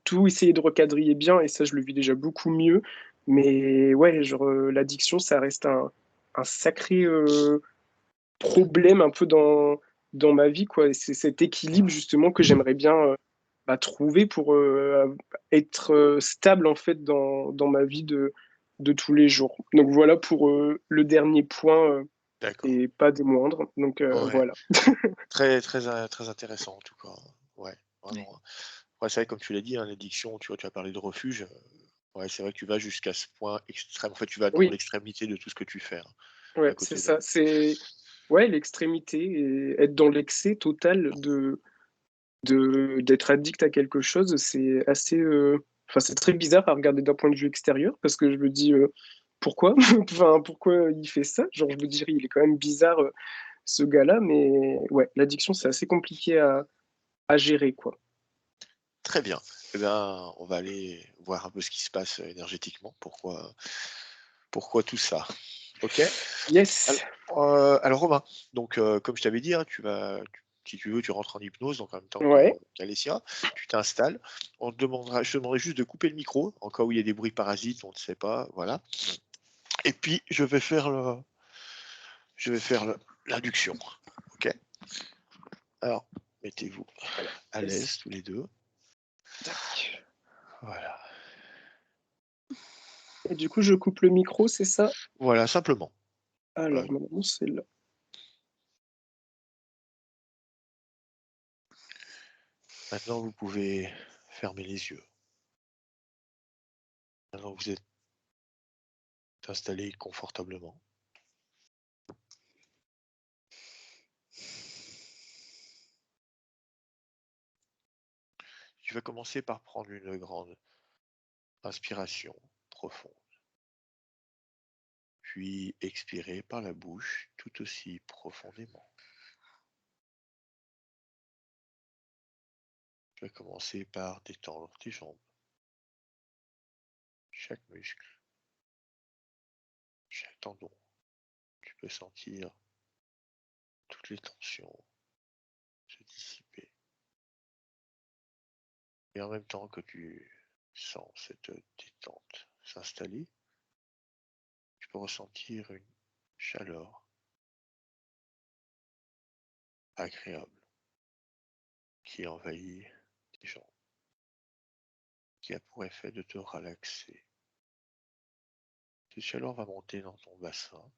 tout essayé de recadrer bien. Et ça, je le vis déjà beaucoup mieux. Mais ouais, genre, l'addiction, ça reste un sacré problème un peu dans ma vie, quoi. Et c'est cet équilibre justement que j'aimerais bien bah, trouver pour être stable en fait dans ma vie de tous les jours. Donc voilà pour le dernier point. D'accord. et pas des moindres. Donc Ouais. voilà. Très, très, très intéressant en tout cas. Ouais, Ouais. vraiment. Ouais, c'est vrai comme tu l'as dit, hein, l'addiction, tu vois, tu as parlé de refuge, ouais, c'est vrai que tu vas jusqu'à ce point extrême. En fait, tu vas dans Oui, l'extrémité de tout ce que tu fais, hein, ouais, à c'est côté de ça. C'est ouais, l'extrémité et être dans l'excès total d'être addict à quelque chose, c'est assez, enfin, c'est très bizarre à regarder d'un point de vue extérieur parce que je me dis, «Pourquoi?» Enfin, pourquoi il fait ça? Genre, je me dirais: «Il est quand même bizarre, ce gars-là», mais ouais, l'addiction, c'est assez compliqué à gérer, quoi. très bien. Eh bien, on va aller voir un peu ce qui se passe, énergétiquement. Pourquoi tout ça? OK? Al Yes! alors Romain, donc comme je t'avais dit, hein, si tu veux, tu rentres en hypnose, donc en même temps Ouais, qu'Alessia, tu t'installes. Je te demanderai juste de couper le micro, en cas où il y a des bruits parasites, on ne sait pas, voilà. Et puis je vais faire l'induction, OK? Alors, mettez-vous à yes. l'aise tous les 2. Tac. Voilà. Et du coup, je coupe le micro, c'est ça? Voilà, simplement. Voilà. Alors normalement, c'est là. Maintenant, vous pouvez fermer les yeux. Maintenant que vous êtes installé confortablement. Tu vas commencer par prendre une grande inspiration profonde, puis expirer par la bouche tout aussi profondément. Tu vas commencer par détendre tes jambes, chaque muscle, chaque tendon. Tu peux sentir toutes les tensions se dissiper. Et en même temps que tu sens cette détente s'installer, tu peux ressentir une chaleur agréable qui envahit tes jambes, qui a pour effet de te relaxer. Cette chaleur va monter dans ton bassin,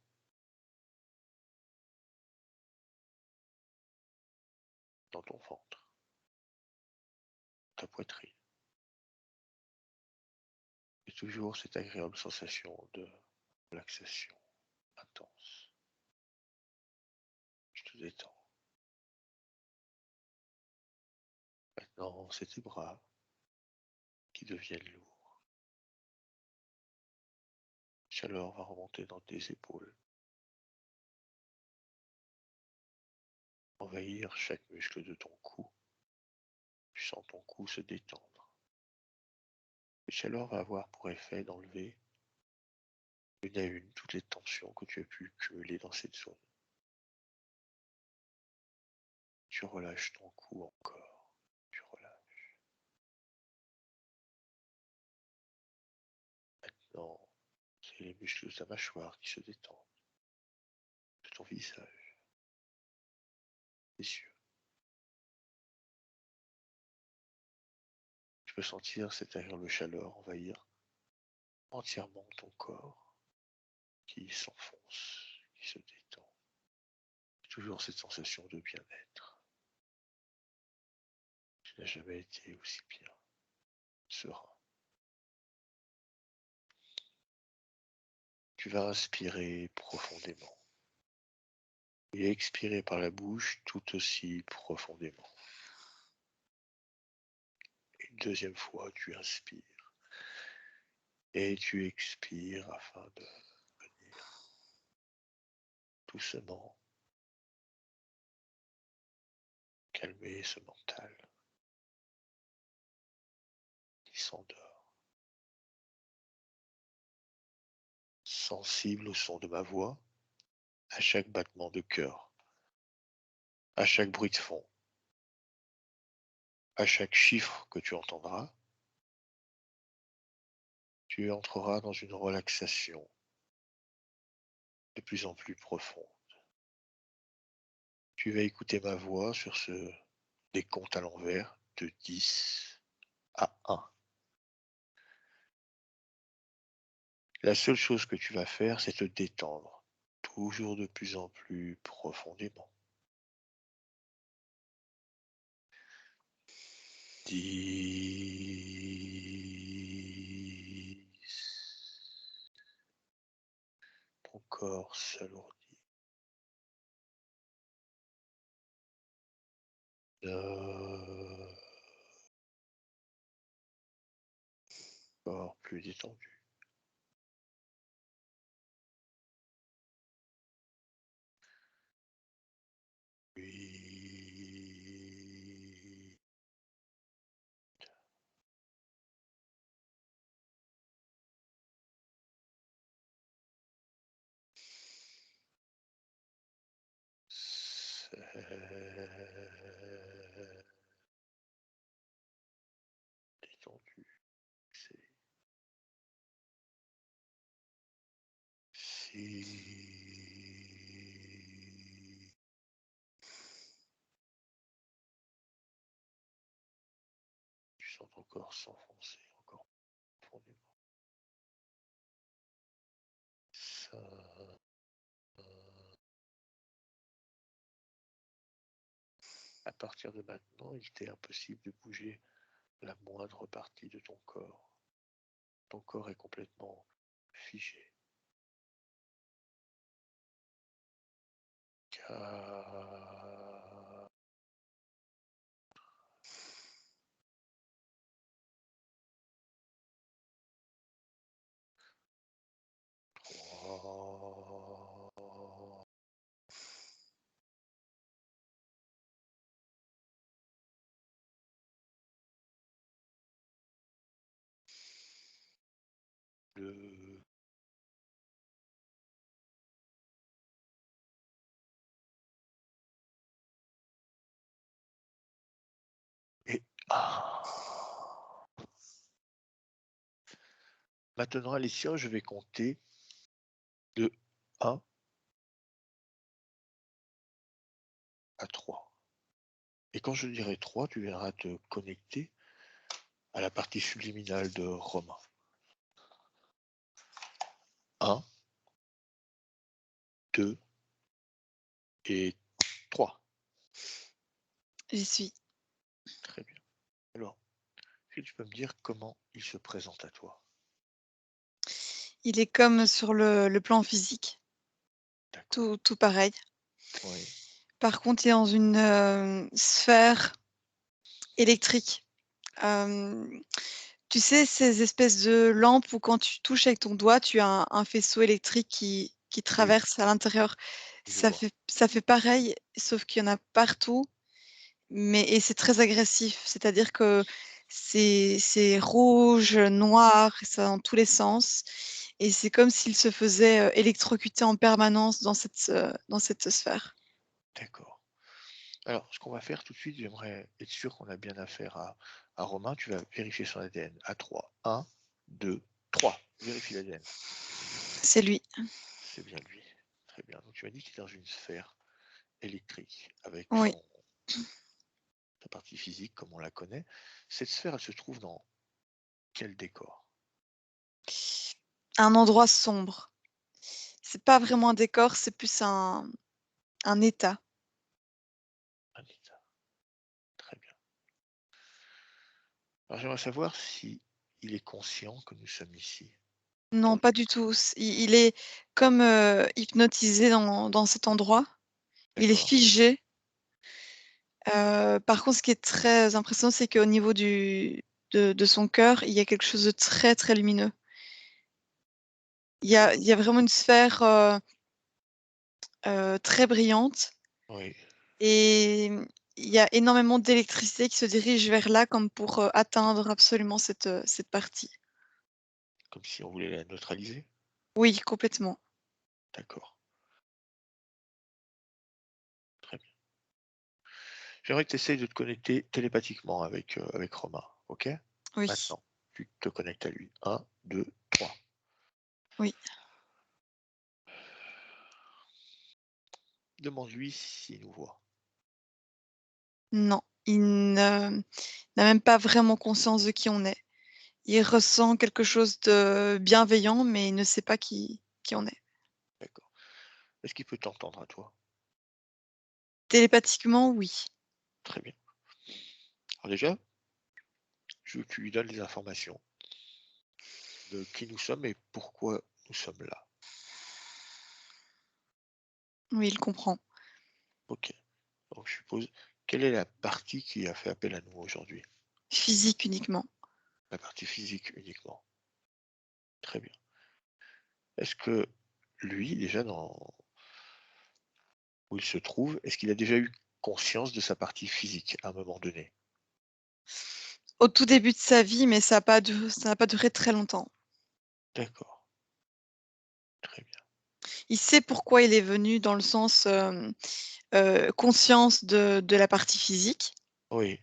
dans ton ventre, ta poitrine. Et toujours cette agréable sensation de relaxation intense. Je te détends. Maintenant, c'est tes bras qui deviennent lourds. La chaleur va remonter dans tes épaules, envahir chaque muscle de ton cou. Tu sens ton cou se détendre. Cette chaleur va avoir pour effet d'enlever une à une toutes les tensions que tu as pu cumuler dans cette zone. Tu relâches ton cou encore. Tu relâches. Maintenant, c'est les muscles de ta mâchoire qui se détendent, de ton visage, des yeux. Tu peux sentir cette agréable chaleur envahir entièrement ton corps qui s'enfonce, qui se détend. Toujours cette sensation de bien-être. Tu n'as jamais été aussi bien, serein. Tu vas inspirer profondément et expirer par la bouche tout aussi profondément. Une deuxième fois, tu inspires et tu expires afin de venir doucement calmer ce mental qui s'endort. Sensible au son de ma voix, à chaque battement de cœur, à chaque bruit de fond, à chaque chiffre que tu entendras, tu entreras dans une relaxation de plus en plus profonde. Tu vas écouter ma voix sur ce décompte à l'envers de 10 à 1. La seule chose que tu vas faire, c'est te détendre. toujours de plus en plus profondément. 10. Ton corps s'alourdit. 9. Corps plus détendu. 8. 7. Détendu. 6. Tu sens ton corps s'enfoncer encore profondément. 5. À partir de maintenant, il t'est impossible de bouger la moindre partie de ton corps. Ton corps est complètement figé. 4. 3. 2. Et 1. Maintenant, Alicia, je vais compter de 1 à 3. Et quand je dirai 3, tu viendras te connecter à la partie subliminale de Romain. 1, 2 et 3. J'y suis. Très bien. Alors, est-ce que tu peux me dire comment il se présente à toi? Il est comme sur le plan physique, D'accord. tout pareil. Oui. Par contre, il est dans une sphère électrique. Tu sais, ces espèces de lampes où quand tu touches avec ton doigt, tu as un faisceau électrique qui traverse à l'intérieur. Je vois. Ça fait pareil, sauf qu'il y en a partout, et c'est très agressif. C'est-à-dire que c'est rouge, noir, ça dans tous les sens, et c'est comme s'il se faisait électrocuter en permanence dans cette sphère. D'accord. Alors, ce qu'on va faire tout de suite, j'aimerais être sûr qu'on a bien affaire à Romain. Tu vas vérifier son ADN à 3. 1, 2, 3. Vérifie l'ADN. C'est lui. C'est bien lui. Très bien. Donc, tu m'as dit qu'il est dans une sphère électrique avec Oui. sa partie physique comme on la connaît. Cette sphère, elle se trouve dans quel décor? Un endroit sombre. C'est pas vraiment un décor, c'est plus un état. Un état. Très bien. Alors, j'aimerais savoir si il est conscient que nous sommes ici. Non, pas du tout. Il est comme hypnotisé dans cet endroit. Il est D'accord. figé. Par contre, ce qui est très impressionnant, c'est qu'au niveau de son cœur, il y a quelque chose de très, très lumineux. Il y a vraiment une sphère très brillante, Oui. et il y a énormément d'électricité qui se dirige vers là comme pour atteindre absolument cette partie. Comme si on voulait la neutraliser. Oui, complètement. D'accord. Très bien. J'aimerais que tu essayes de te connecter télépathiquement avec Romain. Ok? Oui, Maintenant, tu te connectes à lui. 1, 2, 3. oui. Demande-lui s'il nous voit. Non, il n'a même pas vraiment conscience de qui on est. Il ressent quelque chose de bienveillant, mais il ne sait pas qui on est. D'accord. Est-ce qu'il peut t'entendre à toi? Télépathiquement, oui. Très bien. Alors déjà, je veux que tu lui donnes les informations de qui nous sommes et pourquoi nous sommes là. Oui, il comprend. Ok. Donc je suppose, quelle est la partie qui a fait appel à nous aujourd'hui? Physique uniquement. La partie physique uniquement. Très bien. Est-ce que lui, déjà où il se trouve, est-ce qu'il a déjà eu conscience de sa partie physique à un moment donné? Au tout début de sa vie, mais ça n'a pas duré très longtemps. D'accord. Très bien. Il sait pourquoi il est venu dans le sens, conscience de la partie physique. Oui,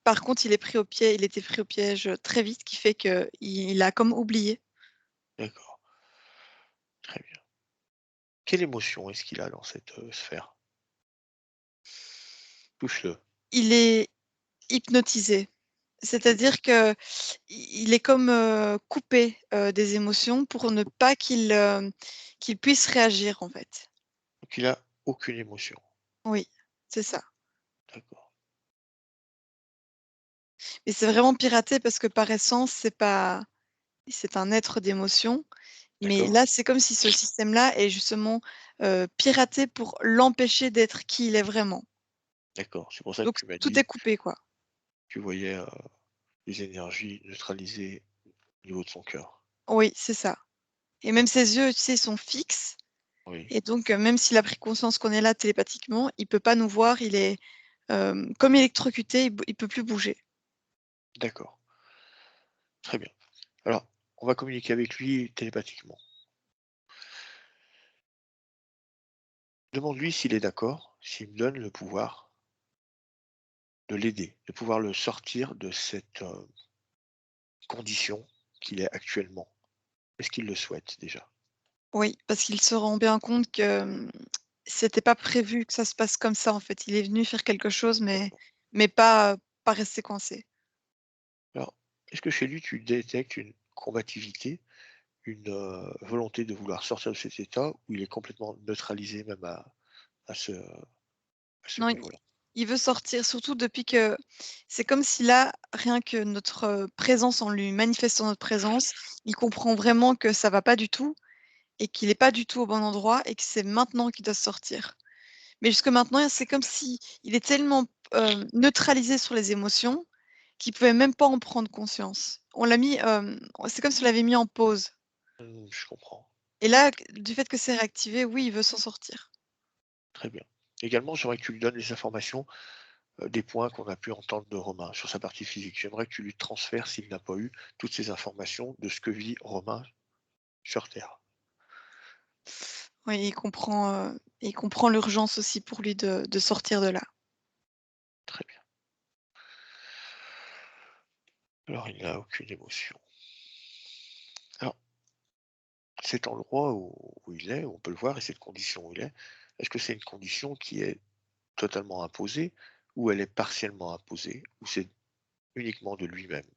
Par contre, il était pris au piège, très vite, qui fait qu'il a comme oublié. d'accord. Très bien. Quelle émotion est-ce qu'il a dans cette sphère? Touche-le. Il est hypnotisé. Ok. C'est-à-dire qu'il est comme, coupé, des émotions pour ne pas qu'il puisse réagir, en fait. Donc il a aucune émotion. Oui, c'est ça. D'accord. Mais c'est vraiment piraté parce que par essence, c'est un être d'émotion. Mais D'accord. là, c'est comme si ce système-là est justement, piraté pour l'empêcher d'être qui il est vraiment. D'accord. C'est pour ça que Donc tu m'as tout dit est coupé, quoi. que tu voyais les énergies neutralisées au niveau de son cœur. Oui, c'est ça. Et même D'accord. ses yeux, tu sais, sont fixes Oui. et donc même s'il a pris conscience qu'on est là télépathiquement, il peut pas nous voir, il est, comme électrocuté, il peut plus bouger. D'accord. Très bien. Alors, on va communiquer avec lui télépathiquement. Demande-lui s'il est d'accord, s'il me donne le pouvoir de l'aider, de pouvoir le sortir de cette condition qu'il est actuellement. Est-ce qu'il le souhaite déjà? Oui, parce qu'il se rend bien compte que, c'était pas prévu que ça se passe comme ça, en fait. Il est venu faire quelque chose, D'accord. mais pas rester coincé. Alors, est-ce que chez lui, tu détectes une combativité, une volonté de vouloir sortir de cet état où il est complètement neutralisé même à ce Non, niveau-là? il veut sortir, surtout depuis que c'est comme si là, rien que notre, présence, en lui manifestant notre présence, il comprend vraiment que ça va pas du tout et qu'il est pas du tout au bon endroit et que c'est maintenant qu'il doit sortir. Mais jusque maintenant, c'est comme si il est tellement, neutralisé sur les émotions qu'il pouvait même pas en prendre conscience. On l'a mis, c'est comme si on l'avait mis en pause Je comprends. et là, du fait que c'est réactivé, oui, il veut s'en sortir. Très bien. Également, j'aimerais que tu lui donnes les informations des points qu'on a pu entendre de Romain sur sa partie physique. J'aimerais que tu lui transfères, s'il n'a pas eu, toutes ces informations de ce que vit Romain sur Terre. Oui, il comprend l'urgence aussi pour lui de sortir de là. Très bien. Alors, il n'a aucune émotion. Alors, cet endroit où il est, où on peut le voir, et cette condition où il est-ce que c'est une condition qui est totalement imposée, ou elle est partiellement imposée, ou c'est uniquement de lui-même?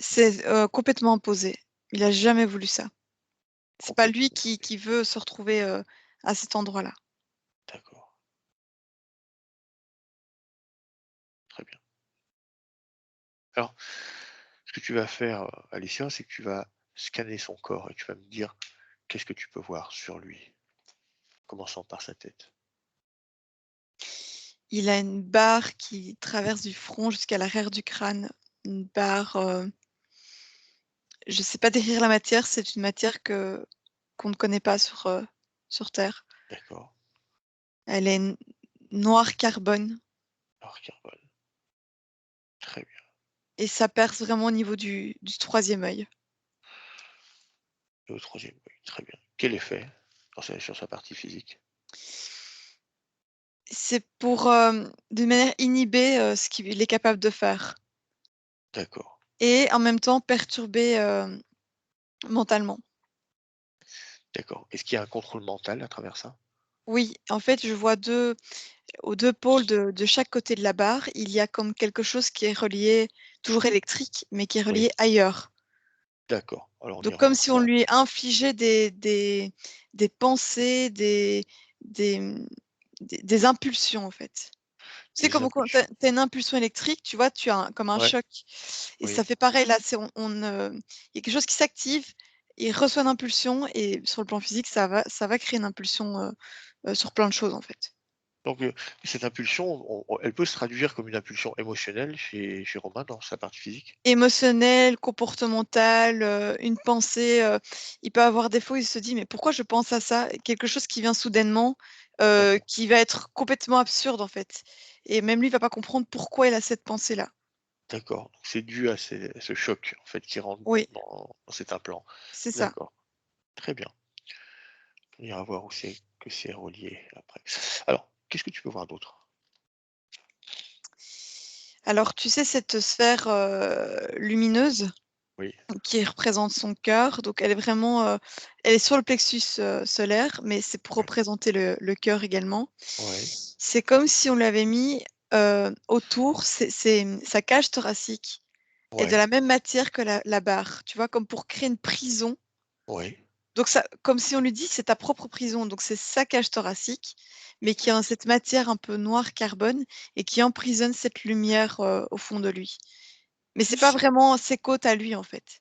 C'est, complètement imposé. Il a jamais voulu ça. C'est pas Complètement lui imposée. qui veut se retrouver, à cet endroit-là. D'accord, très bien. Alors, ce que tu vas faire, Alicia, c'est que tu vas scanner son corps et tu vas me dire qu'est-ce que tu peux voir sur lui, commençant par sa tête. Il a une barre qui traverse du front jusqu'à l'arrière du crâne. Une barre, je sais pas décrire la matière, c'est une matière qu'on ne connaît pas sur terre. D'accord, Elle est noire carbone alors carbone. Très bien. et ça perce vraiment au niveau du 3e œil. Et au troisième œil, très bien. Quel effet sur sa partie physique? C'est pour, d'une manière inhiber, ce qu'il est capable de faire D'accord, et en même temps perturber, mentalement. d'accord. Est-ce qu'il y a un contrôle mental à travers ça? Oui, en fait, je vois aux 2 pôles de chaque côté de la barre, il y a comme quelque chose qui est relié, toujours électrique, mais qui est Oui, relié ailleurs. d'accord. Alors on Donc ira comme voir si on ça. lui infligeait des pensées, des impulsions, en fait. Tu sais, Des comme quand tu as impulsions. une impulsion électrique, tu vois, tu as comme un Ouais, choc. Et oui. ça fait pareil là, il y a quelque chose qui s'active, il reçoit une impulsion et sur le plan physique, ça va créer une impulsion sur plein de choses, en fait. Donc, cette impulsion, elle peut se traduire comme une impulsion émotionnelle chez Romain dans sa partie physique? Émotionnel, comportemental, une pensée, il peut avoir des fois, il se dit: «Mais pourquoi je pense à ça?» Quelque chose qui vient soudainement, D'accord. qui va être complètement absurde, en fait. Et même lui, il va pas comprendre pourquoi il a cette pensée-là. D'accord. Donc c'est dû à ce choc, en fait, qui rentre Oui, dans cet implant. c'est ça. D'accord. Très bien. On ira voir où c'est que c'est relié après. Alors, qu'est-ce que tu peux voir d'autre? Alors, tu sais, cette sphère, lumineuse Oui, qui représente son cœur, donc elle est vraiment, elle est sur le plexus, solaire, mais c'est pour ouais, représenter le cœur également. ouais, C'est comme si on l'avait mis, autour, sa cage thoracique est de ouais, la même matière que la barre, tu vois? Comme pour créer une prison. ouais. Donc ça, comme si on lui dit: «C'est ta propre prison», donc c'est sa cage thoracique, mais qui a cette matière un peu noire carbone et qui emprisonne cette lumière, au fond de lui. Mais c'est pas vraiment ses côtes à lui, en fait.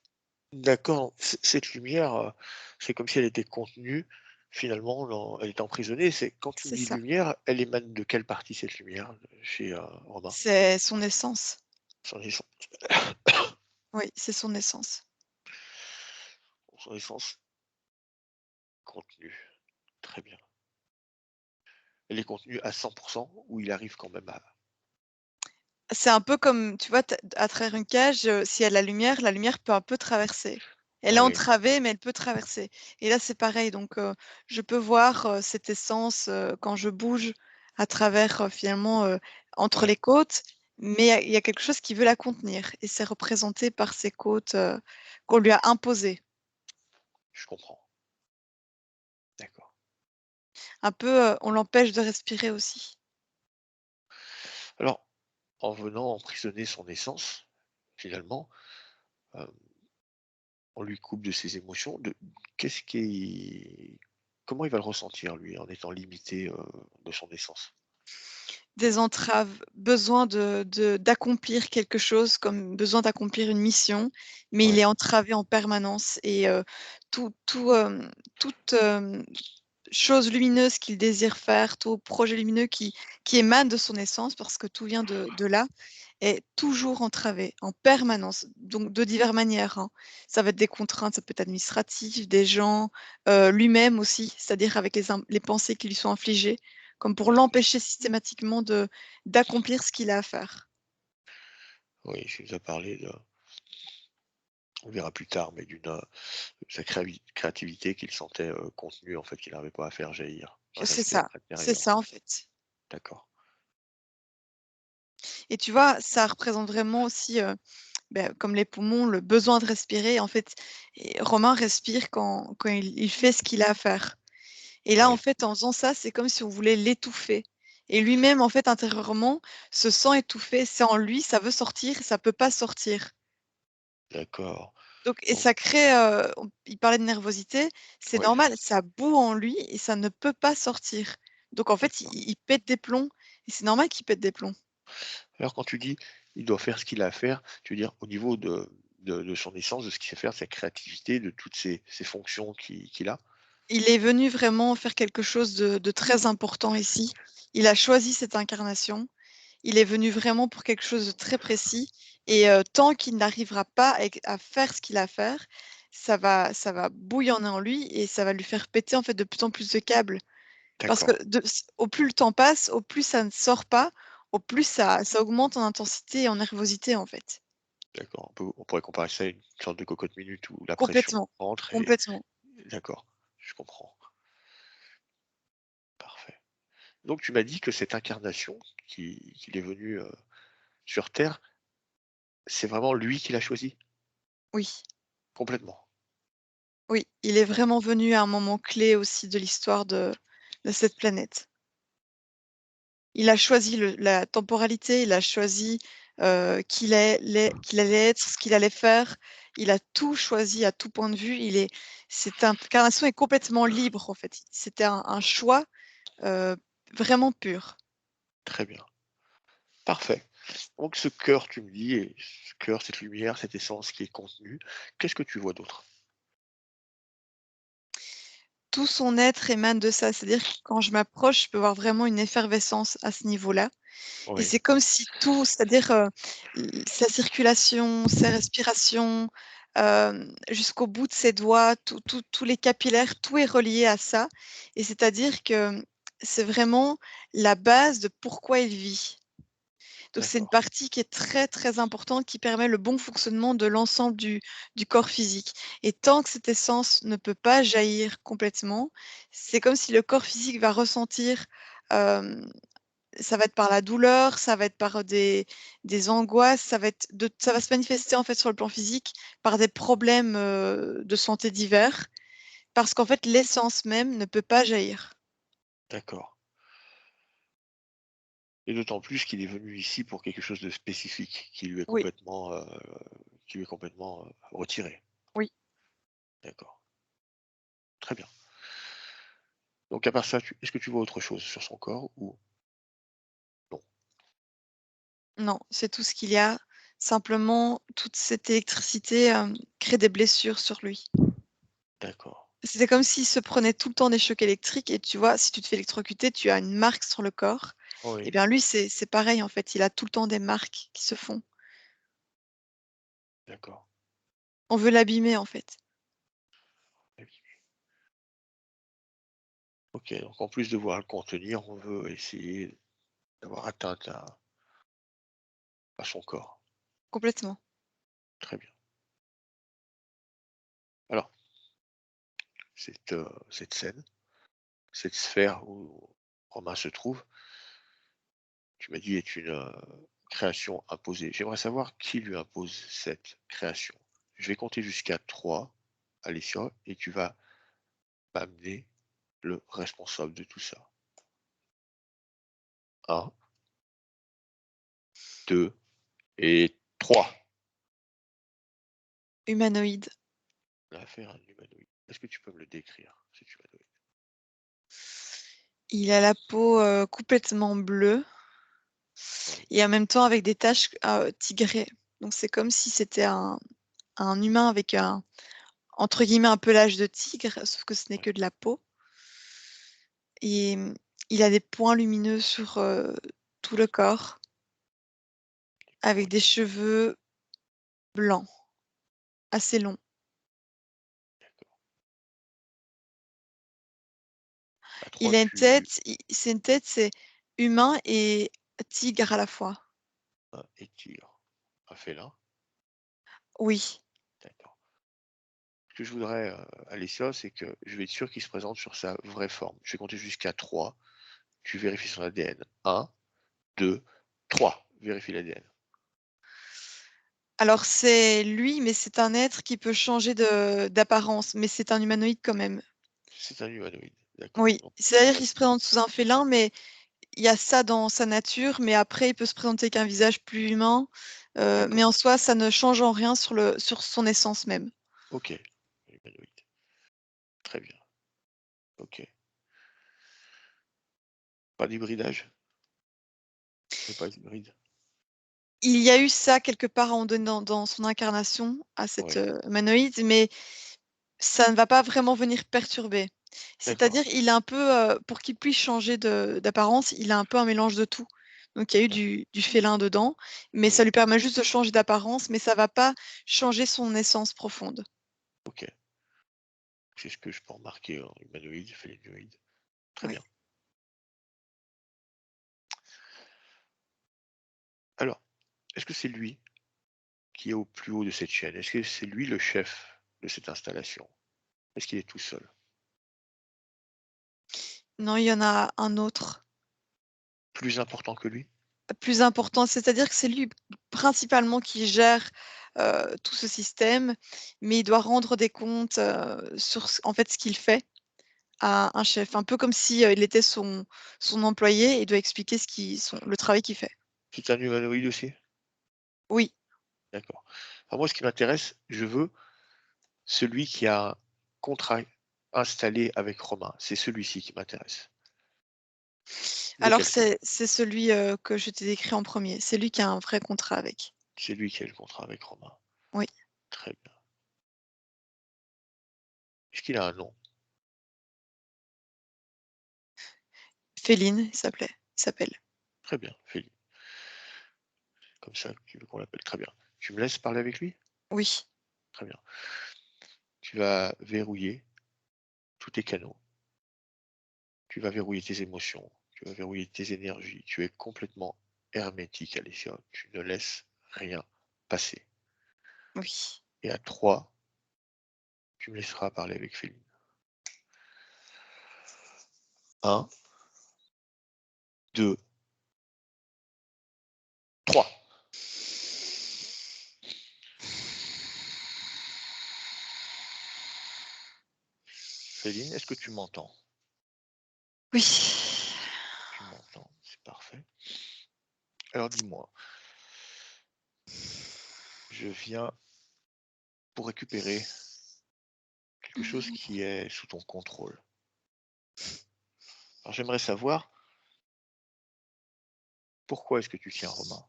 D'accord. Cette lumière, c'est comme si elle était contenue, finalement, elle est emprisonnée. C'est quand tu me C'est dis ça. lumière, elle émane de quelle partie cette lumière, chez, Romain? C'est son essence. Son essence Oui, c'est son essence. son essence contenue. Très bien. Elle est contenue à 100 ou il arrive quand même à C'est un peu comme, tu vois, à travers une cage, s'il y a de la lumière peut un peu traverser. Elle est oui, entravée, mais elle peut traverser. Et là, c'est pareil, donc je peux voir, cette essence, quand je bouge à travers, finalement, entre ouais, les côtes, mais il y a quelque chose qui veut la contenir et c'est représenté par ces côtes, qu'on lui a imposées. je comprends. D'accord. Un peu, on l'empêche de respirer aussi. Alors, en venant emprisonner son essence, finalement, hem, on lui coupe de ses émotions, qu'est-ce qui comment il va le ressentir lui, en étant limité, de son essence? Des entraves, besoin d'accomplir quelque chose, comme besoin d'accomplir une mission, mais il Ouais, est entravé en permanence et toute, chose lumineuse qu'il désire faire, tout projet lumineux qui émane de son essence, parce que tout vient de là, est toujours entravé, en permanence, donc de diverses manières, hein. Ça va être des contraintes, ça peut être administratif, des gens, lui-même aussi, c'est-à-dire avec les pensées qui lui sont infligées, comme pour l'empêcher systématiquement d'accomplir ce qu'il a à faire. oui, tu nous as parlé de on verra plus tard, mais sa créativité qu'il sentait, contenue, en fait, qu'il n'arrivait pas à faire jaillir, qui restait à C'est l'intérieur. ça en fait. D'accord. Et tu vois, ça représente vraiment aussi, comme les poumons, le besoin de respirer. En fait, et Romain respire quand il fait ce qu'il a à faire. Et là, en Oui, fait, en faisant ça, c'est comme si on voulait l'étouffer. Et lui-même, en fait, intérieurement, se sent étouffé. C'est en lui, ça veut sortir, ça peut pas sortir. d'accord. Donc et Donc ça crée, il parlait de nervosité, c'est oui, normal, ça bout en lui et ça ne peut pas sortir. Donc en fait, d'accord. il pète des plombs et c'est normal qu'il pète des plombs. Alors quand tu dis: «Il doit faire ce qu'il a à faire», tu veux dire au niveau de son essence, de ce qu'il sait faire, de sa créativité, de toutes ces fonctions qu'il a? Il est venu vraiment faire quelque chose de très important ici. Il a choisi cette incarnation. Il est venu vraiment pour quelque chose de très précis et tant qu'il n'arrivera pas à faire ce qu'il a à faire, ça va bouillonner en lui et ça va lui faire péter, en fait, de plus en plus de câbles. Parce que D'accord, au plus le temps passe, au plus ça ne sort pas, au plus ça augmente en intensité et en nervosité, en fait. d'accord. On pourrait comparer ça à une sorte de cocotte minute où la pression Complètement, rentre et complètement. d'accord, je comprends. Parfait. Donc tu m'as dit que cette incarnation qu'il est venu, sur terre, c'est vraiment lui qui l'a choisie? Oui, Complètement? oui, il est vraiment venu à un moment clé aussi de l'histoire de cette planète. Il a choisi la temporalité, il a choisi, qu'il allait être, ce qu'il allait faire. Il a tout choisi à tout point de vue. Cette incarnation est complètement libre, en fait. C'était un choix vraiment pur. Très bien. Parfait. Donc ce cœur, tu me dis, et ce cœur, cette lumière, cette essence qui est contenue, qu'est-ce que tu vois d'autre? Tout son être émane de ça. C'est-à-dire que quand je m'approche, je peux voir vraiment une effervescence à ce niveau-là et Oui, c'est comme si tout, c'est-à-dire, l sa circulation, ses respirations, jusqu'au bout de ses doigts, tous les capillaires, tout est relié à ça et c'est-à-dire que, c'est vraiment la base de pourquoi il vit. Donc c'est une d'accord, partie qui est très, très importante, qui permet le bon fonctionnement de l'ensemble du corps physique et tant que cette essence ne peut pas jaillir complètement, c'est comme si le corps physique va ressentir, hem, ça va être par la douleur, ça va être par des angoisses, ça va se manifester, en fait, sur le plan physique par des problèmes, de santé divers, parce qu'en fait, l'essence même ne peut pas jaillir. d'accord. Et d'autant plus qu'il est venu ici pour quelque chose de spécifique, Oui, qui lui est complètement, retiré. oui. D'accord, très bien. Donc à part ça, est-ce que tu vois autre chose sur son corps ou non? Non, c'est tout ce qu'il y a. Simplement, toute cette électricité, crée des blessures sur lui. D'accord. C'est comme s'il se prenait tout le temps des chocs électriques et tu vois, si tu te fais électrocuter, tu as une marque sur le corps. Et Oui, bien lui, c'est pareil en fait, il a tout le temps des marques qui se font. d'accord. On veut l'abîmer en fait. Très bien. OK, donc en plus de voir le contenir, on veut essayer d'avoir atteinte à son corps. Complètement. Très bien. Alors, cette scène, cette sphère où Romain se trouve, tu m'as dit est une, création imposée. J'aimerais savoir qui lui impose cette création. Je vais compter jusqu'à 3, Alicia, et tu vas m'amener le responsable de tout ça. 1, 2 et 3. Humanoïde. On a affaire à un humanoïde. Est-ce que tu peux me le décrire, cet humanoïde? Il a la peau, complètement bleue Oui, et en même temps avec des taches, tigrées. Donc c'est comme si c'était un humain avec un entre guillemets «un pelage de tigre», sauf que ce n'est oui, que de la peau et il a des points lumineux sur, tout le corps avec oui, des cheveux blancs, assez longs. d'accord. À 3, Il a une tu tête, c'est humain et tigre à la fois. étires un félin. Oui, D'accord. Ce que je voudrais, Alicia, c'est que je vais être sûr qu'il se présente sur sa vraie forme. Je vais compter jusqu'à 3. Tu vérifies son ADN. 1, 2, 3. Vérifie l'ADN. alors c'est lui, mais c'est un être qui peut changer de d'apparence, mais c'est un humanoïde quand même. C'est un humanoïde. D'accord. Oui, Donc, c'est-à-dire pas qu'il de se présente sous un félin, mais il y a ça dans sa nature, mais après il peut se présenter avec un visage plus humain, mais d'accord. en soi, ça ne change en rien sur son essence même. OK. Humanoïde. Très bien. OK. Pas d'hybridage? C'est pas hybride? Il y a eu ça quelque part à un moment donné dans son incarnation à cet, Oui. humanoïde, mais ça ne va pas vraiment venir perturber. D'accord. C'est-à-dire, il est un peu, pour qu'il puisse changer d'apparence, il a un peu un mélange de tout. Donc il y a eu D'ac du félin dedans, mais ça oui. lui permet juste de changer d'apparence, mais ça va pas changer son essence profonde. OK. C'est ce que je peux remarquer en humanoïde, félénoïde. Très Oui. bien. Alors, est-ce que c'est lui qui est au plus haut de cette chaîne? Est-ce que c'est lui le chef de cette installation? Est-ce qu'il est tout seul? Non, il y en a un autre, Plus important que lui? plus important, c'est-à-dire que c'est lui principalement qui gère, tout ce système, mais il doit rendre des comptes, sur ce en fait, ce qu'il fait. À un chef, un peu comme si, il était son employé et doit expliquer le travail qu'il fait. C'est un humanoïde aussi? Oui, D'accord. Alors moi, ce qui m'intéresse, je veux celui qui a un contrat installé avec Romain. C'est celui-ci qui m'intéresse. Alors, Lequel? c'est celui que je t'ai décrit en premier. C'est lui qui a un vrai contrat avec. C'est lui qui a le contrat avec Romain. Oui. Très bien. Est-ce qu'il a un nom? Féline, il s'appelle. Très bien, Philippe. Comme ça, tu veux qu'on l'appelle. Très bien. Tu me laisses parler avec lui? Oui. Très bien. Tu vas verrouiller tous tes canaux. Tu vas verrouiller tes émotions. Tu vas verrouiller tes énergies. Tu es complètement hermétique, Alicia. Tu ne laisses rien passer. Oui. Et à 3, tu me laisseras parler avec Féline. 1, 2, 3. Féline, est-ce que tu m'entends? Oui. Tu m'entends, c'est parfait. Alors dis-moi, je viens pour récupérer quelque chose qui est sous ton contrôle. Alors j'aimerais savoir, pourquoi est-ce que tu tiens Romain?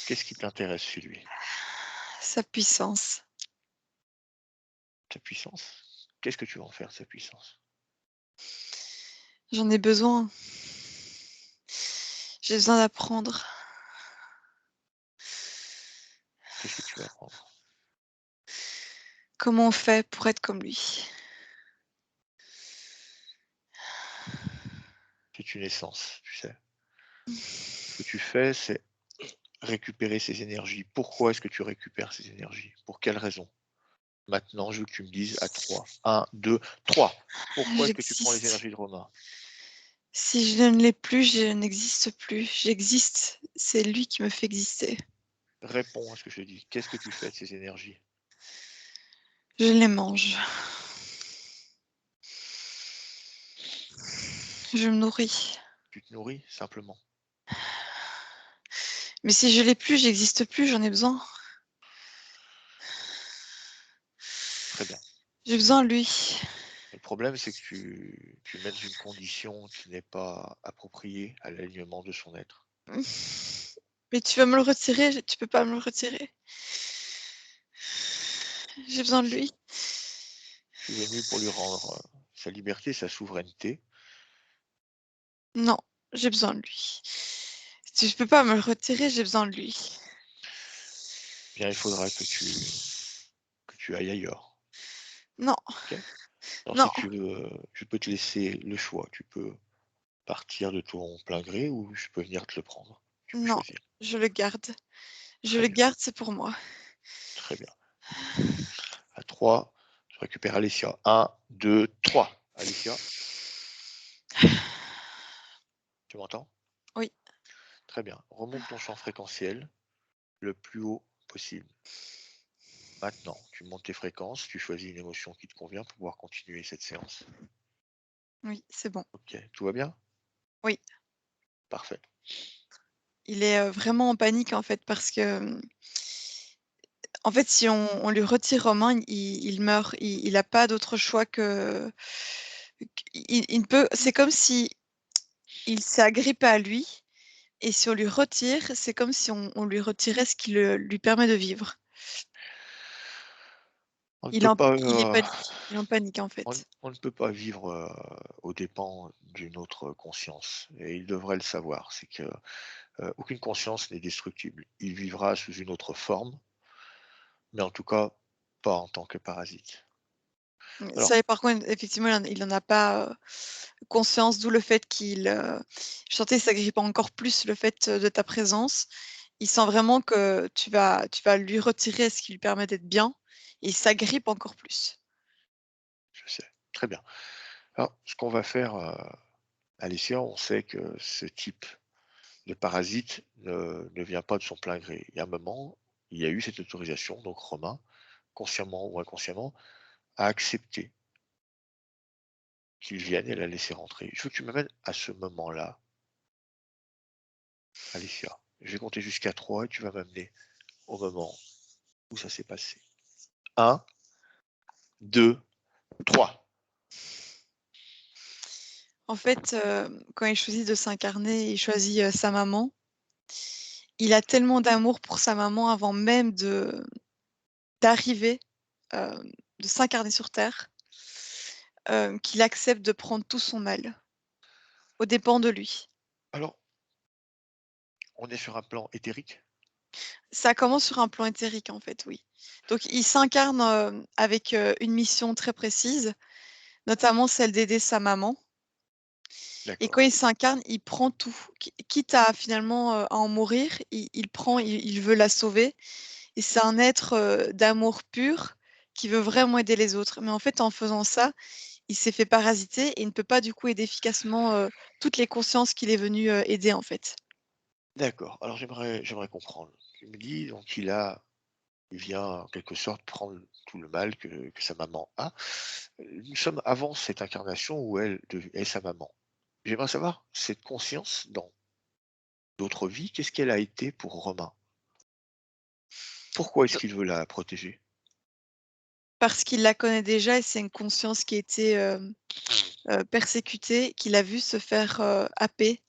Qu'est-ce qui t'intéresse chez lui? Sa puissance. Sa puissance? Qu'est-ce que tu veux en faire de sa puissance? J'en ai besoin. J'ai besoin d'apprendre. Qu'est-ce que tu vas apprendre? Comment on fait pour être comme lui? C'est une essence, tu sais. Ce que tu fais, c'est récupérer ses énergies. Pourquoi est-ce que tu récupères ces énergies? Pour quelle raison? Maintenant, je veux que tu me dises à 3. 1, 2, 3. Pourquoi est-ce que tu prends les J'existe. énergies de Romain? Si je ne l'ai plus, je n'existe plus. J'existe. C'est lui qui me fait exister. Réponds à ce que je te dis. Qu'est-ce que tu fais de ces énergies? Je les mange. Je me nourris. Tu te nourris, simplement. Mais si je l'ai plus, j'existe plus, j'en ai besoin. Très bien. J'ai besoin de lui. Le problème, c'est que tu le mets dans une condition qui n'est pas appropriée à l'alignement de son être. Mais tu vas me le retirer, tu peux pas me le retirer. J'ai besoin de lui. Je suis venu pour lui rendre sa liberté, sa souveraineté. Non, j'ai besoin de lui. Je peux pas me le retirer, j'ai besoin de lui. Bien, il faudra que tu ailles ailleurs. Non, Ok? Alors, non, si tu veux, je peux te laisser le choix. Tu peux partir de ton plein gré ou je peux venir te le prendre. Tu peux non, choisir. je le garde. Je Très le bien, garde, c'est pour moi. très bien. À 3, je récupère Alicia. 1, 2, 3. Alicia, tu m'entends? Oui. Très bien. Remonte ton champ fréquentiel le plus haut possible. Maintenant, tu montes tes fréquences, tu choisis une émotion qui te convient pour pouvoir continuer cette séance. Oui, c'est bon. Ok, tout va bien? Oui. Parfait. Il est vraiment en panique en fait parce que en fait, si on lui retire Romain, il meurt. Il a pas d'autre choix que il ne peut. C'est comme si il s'est agrippé à lui et si on lui retire, c'est comme si on lui retirait ce qui lui permet de vivre. On ne Il est peut en pas, panique. Il est en panique en fait. on ne peut pas vivre aux dépens d'une autre conscience. Et il devrait le savoir. C'est que aucune conscience n'est destructible. Il vivra sous une autre forme, mais en tout cas, pas en tant que parasite. Alors, Ça et par contre, effectivement, il en a pas, conscience, d'où le fait je sentais que ça grippe encore plus le fait, de ta présence. Il sent vraiment que tu vas lui retirer ce qui lui permet d'être bien et ça grippe encore plus. je sais. Très bien. Alors, ce qu'on va faire, Alicia, on sait que ce type de parasite ne vient pas de son plein gré. Il y a un moment, il y a eu cette autorisation, donc Romain, consciemment ou inconsciemment, a accepté qu'il vienne et l'a laissé rentrer. Je veux que tu m'amènes à ce moment-là, Alicia. Je vais compter jusqu'à 3 et tu vas m'amener au moment où ça s'est passé. 1, 2, 3. En fait, quand il choisit de s'incarner, il choisit sa maman. Il a tellement d'amour pour sa maman avant même d'arriver, de s'incarner sur Terre, qu'il accepte de prendre tout son mal, aux dépens de lui. Alors, on est sur un plan éthérique? Ça commence sur un plan éthérique, en fait, oui. Donc il s'incarne, avec, une mission très précise, notamment celle d'aider sa maman. Et quand D'accord. il s'incarne, il prend tout. Quitte à finalement, à en mourir, il prend, il veut la sauver et c'est un être, d'amour pur qui veut vraiment aider les autres. Mais en fait, en faisant ça, il s'est fait parasiter et il ne peut pas du coup aider efficacement, toutes les consciences qu'il est venu, aider, en fait. D'accord. Alors j'aimerais comprendre. Tu me dis donc il vient en quelque sorte prendre tout le mal que sa maman a. Nous sommes avant cette incarnation où elle est sa maman. J'aimerais savoir, cette conscience dans d'autres vies, qu'est-ce qu'elle a été pour Romain? Pourquoi est-ce Do qu'il veut la protéger? Parce qu'il la connaît déjà et c'est une conscience qui a été, persécutée, qu'il a vu se faire, happer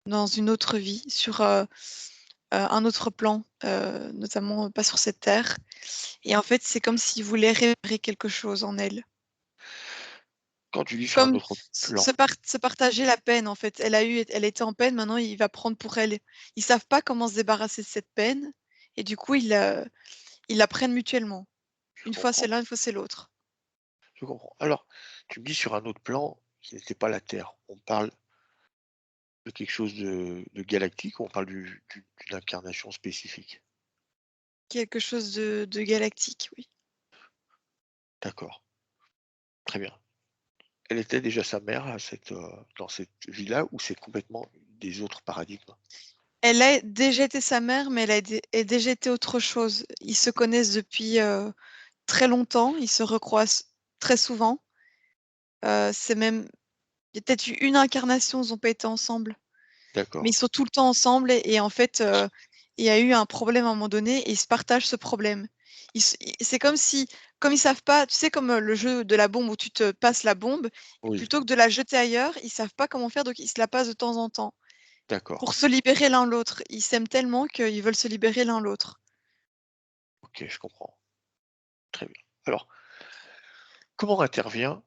dans une autre vie, sur, un autre plan, notamment pas sur cette terre. Et en fait, c'est comme s'il voulait réparer quelque chose en elle. Quand tu dis sur un Comme autre plan, se partager la peine, en fait. Elle était en peine, maintenant il va prendre pour elle. Ils savent pas comment se débarrasser de cette peine et du coup, ils la prennent mutuellement. je Une fois c'est comprends, l'un, une fois c'est l'autre. je comprends. Alors, tu me dis sur un autre plan qui n'était pas la Terre. On parle de quelque chose de galactique ou on parle d'une incarnation spécifique? Quelque chose de galactique, oui. D'accord, très bien. Elle était déjà sa mère à dans cette vie-là ou c'est complètement des autres paradigmes? Elle a déjà été sa mère, mais elle a déjà été autre chose. Ils se connaissent depuis, très longtemps, ils se recroisent très souvent. C'est même il y a peut-être eu une incarnation, ils ont pas été ensemble, mais ils D'accord, sont tout le temps ensemble et en fait, il y a eu un problème à un moment donné et ils se partagent ce problème. C'est comme si comme ils savent pas, tu sais comme, le jeu de la bombe où tu te passes la bombe et oui, plutôt que de la jeter ailleurs, ils savent pas comment faire donc ils se la passent de temps en temps d'accord, pour se libérer l'un l'autre. Ils s'aiment tellement qu'ils veulent se libérer l'un l'autre. OK, je comprends. Très bien. Alors, comment intervient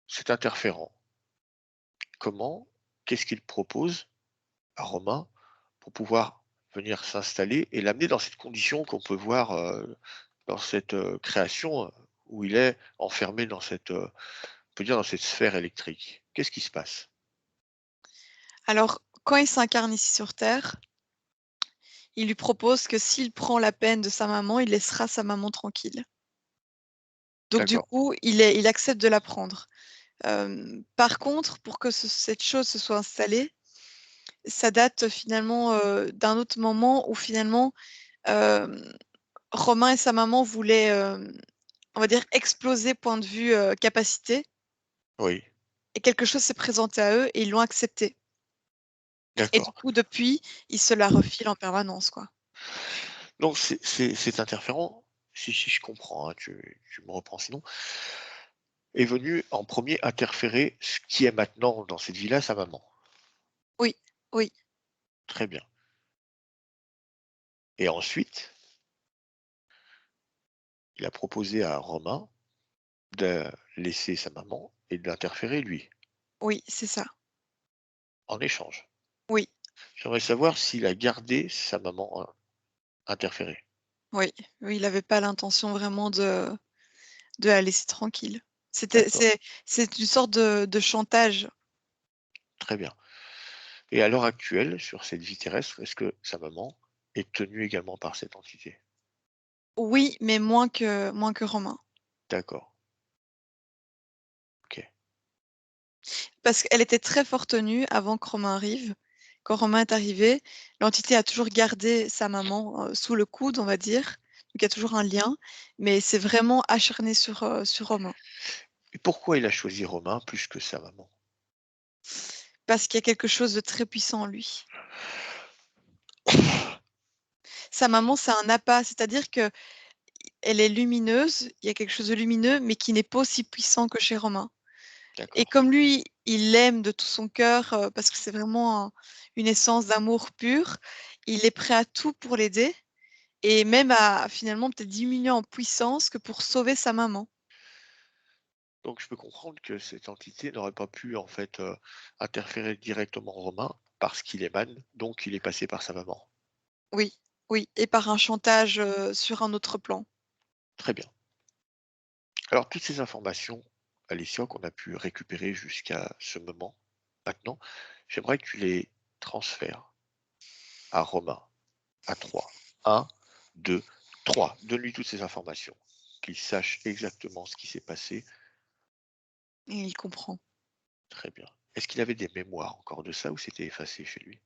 cet interférent? Comment Qu'est-ce qu'il propose à Romain pour pouvoir venir s'installer et l'amener dans cette condition qu'on peut voir, dans cette, création, où il est enfermé dans cette, on peut dire dans cette sphère électrique? Qu'est-ce qui se passe? Alors, quand il s'incarne ici sur terre, il lui propose que s'il prend la peine de sa maman, il laissera sa maman tranquille. Donc du D'accord, coup, il accepte de la prendre. Par contre, pour que cette chose se soit installée, ça date finalement, d'un autre moment où finalement, hem, Romain et sa maman voulaient, on va dire exploser point de vue, capacité oui, et quelque chose s'est présenté à eux et ils l'ont accepté et du d'accord. coup depuis, ils se la refilent en permanence, quoi. Donc cet interférent, si je comprends, hein, tu me reprends sinon, est venu en premier interférer ce qui est maintenant dans cette vie-là sa maman. Oui, oui, Très bien et ensuite, il a proposé à Romain de laisser sa maman et de l'interférer lui, oui, c'est ça. en échange. Oui, J'aimerais savoir s'il a gardé sa maman, interférée. oui, oui, il avait pas l'intention vraiment de la laisser tranquille. C'était D'accord, c'est une sorte de chantage. très bien et à l'heure actuelle, sur cette vie terrestre, est-ce que sa maman est tenue également par cette entité? Oui, mais moins que Romain. D'accord, OK, Parce qu'elle était très fort tenue avant que Romain arrive. Quand Romain est arrivé, l'entité a toujours gardé sa maman, sous le coude, on va dire. Donc il y a toujours un lien, mais c'est vraiment acharné sur Romain. et pourquoi il a choisi Romain plus que sa maman? Parce qu'il y a quelque chose de très puissant en lui. Sa maman, c'est un appât, c'est-à-dire qu'elle est lumineuse, il y a quelque chose de lumineux, mais qui n'est pas aussi puissant que chez Romain. Et D'accord. comme lui, il l'aime de tout son cœur, parce que c'est vraiment une essence d'amour pur, il est prêt à tout pour l'aider et même à finalement peut-être diminuer en puissance que pour sauver sa maman. Donc je peux comprendre que cette entité n'aurait pas pu en fait interférer directement en Romain parce qu'il émane, donc il est passé par sa maman. Oui, oui, et par un chantage, sur un autre plan. Très bien. Alors toutes ces informations, Alicia, qu'on a pu récupérer jusqu'à ce moment, maintenant, j'aimerais que tu les transfères à Romain, à 3. 1, 2, 3. Donne-lui toutes ces informations, qu'il sache exactement ce qui s'est passé. Et il comprend. Très bien. Est-ce qu'il avait des mémoires encore de ça ou c'était effacé chez lui?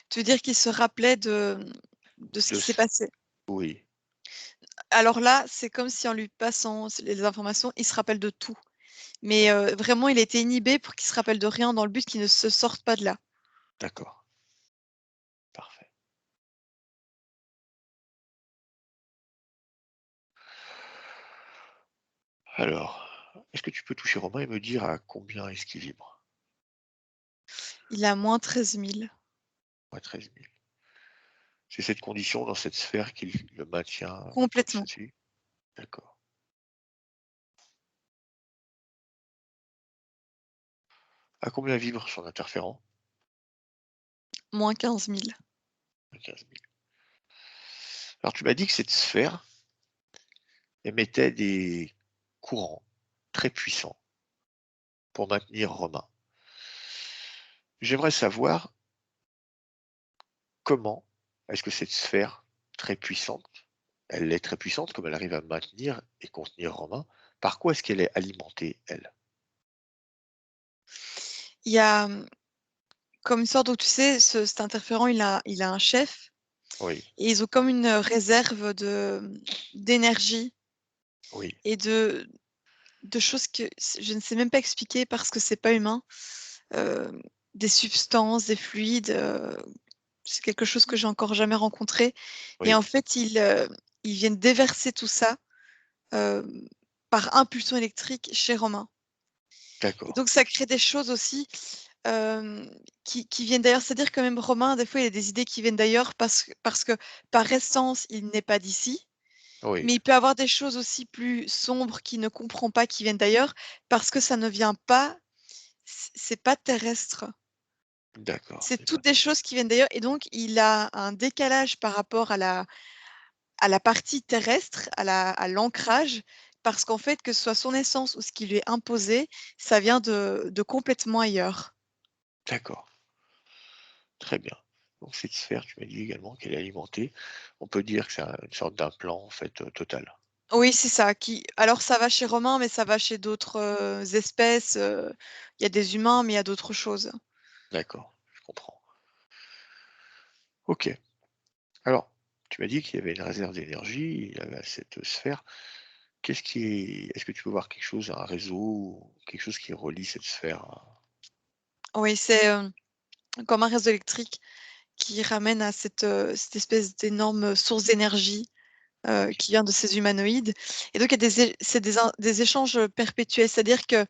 Tu veux dire qu'il se rappelait de ce De qui s'est ce- passé? Oui, Alors là, c'est comme si en lui passant les informations, il se rappelle de tout. Mais d'accord. vraiment, il a été inhibé pour qu'il se rappelle de rien dans le but qu'il ne se sorte pas de là. D'accord. Parfait. Alors, est-ce que tu peux toucher Romain et me dire à combien est-ce qu'il vibre? Il a moins 13 000. Ouais, 13 000. C'est cette condition dans cette sphère qui le maintient comme Complètement. ceci? D'accord. À combien vibre son interférent? Moins 15 000. À 15 000. Alors tu m'as dit que cette sphère émettait des courants très puissants pour maintenir Romain. J'aimerais savoir comment est-ce que cette sphère très puissante, elle est très puissante comme elle arrive à maintenir et contenir Romain, par quoi est-ce qu'elle est alimentée, elle? Il y a, comme une sorte, donc tu sais, cet interférent, il a un chef Oui, et ils ont comme une réserve d'énergie oui, et de choses que je ne sais même pas expliquer parce que c'est pas humain. Heu, des substances, des fluides, c'est quelque chose que j'ai encore jamais rencontré et en oui, fait, ils viennent déverser tout ça, hem, par impulsion électrique chez Romain et d'accord, donc ça crée des choses aussi, hem, qui viennent d'ailleurs. C'est-à-dire que même Romain, des fois, il a des idées qui viennent d'ailleurs parce que par essence, il n'est pas d'ici, oui, mais il peut avoir des choses aussi plus sombres qu'il ne comprend pas, qui viennent d'ailleurs parce que ça ne vient pas, c'est pas terrestre. d'accord, C'est c'est pas toutes des choses qui viennent d'ailleurs et donc il a un décalage par rapport à la partie terrestre, à l'ancrage, parce qu'en fait, que ce soit son essence ou ce qui lui est imposé, ça vient de complètement ailleurs. d'accord, très bien. Donc cette sphère, tu m'as dit également qu'elle est alimentée. On peut dire que c'est une sorte d'implant en fait total. Oui, c'est ça, qui alors ça va chez Romain, mais ça va chez d'autres, espèces, il y a des humains, mais il y a d'autres choses. D'accord, je comprends. Ok. Alors, tu m'as dit qu'il y avait une réserve d'énergie, il y avait cette sphère. Qu'est-ce qui est est-ce que tu peux voir quelque chose, un réseau ou quelque chose qui relie cette sphère à Oui, c'est, comme un réseau électrique qui ramène à cette espèce d'énorme source d'énergie, OK, qui vient de ces humanoïdes et donc il y a des échanges, perpétuels. C'est-à-dire que,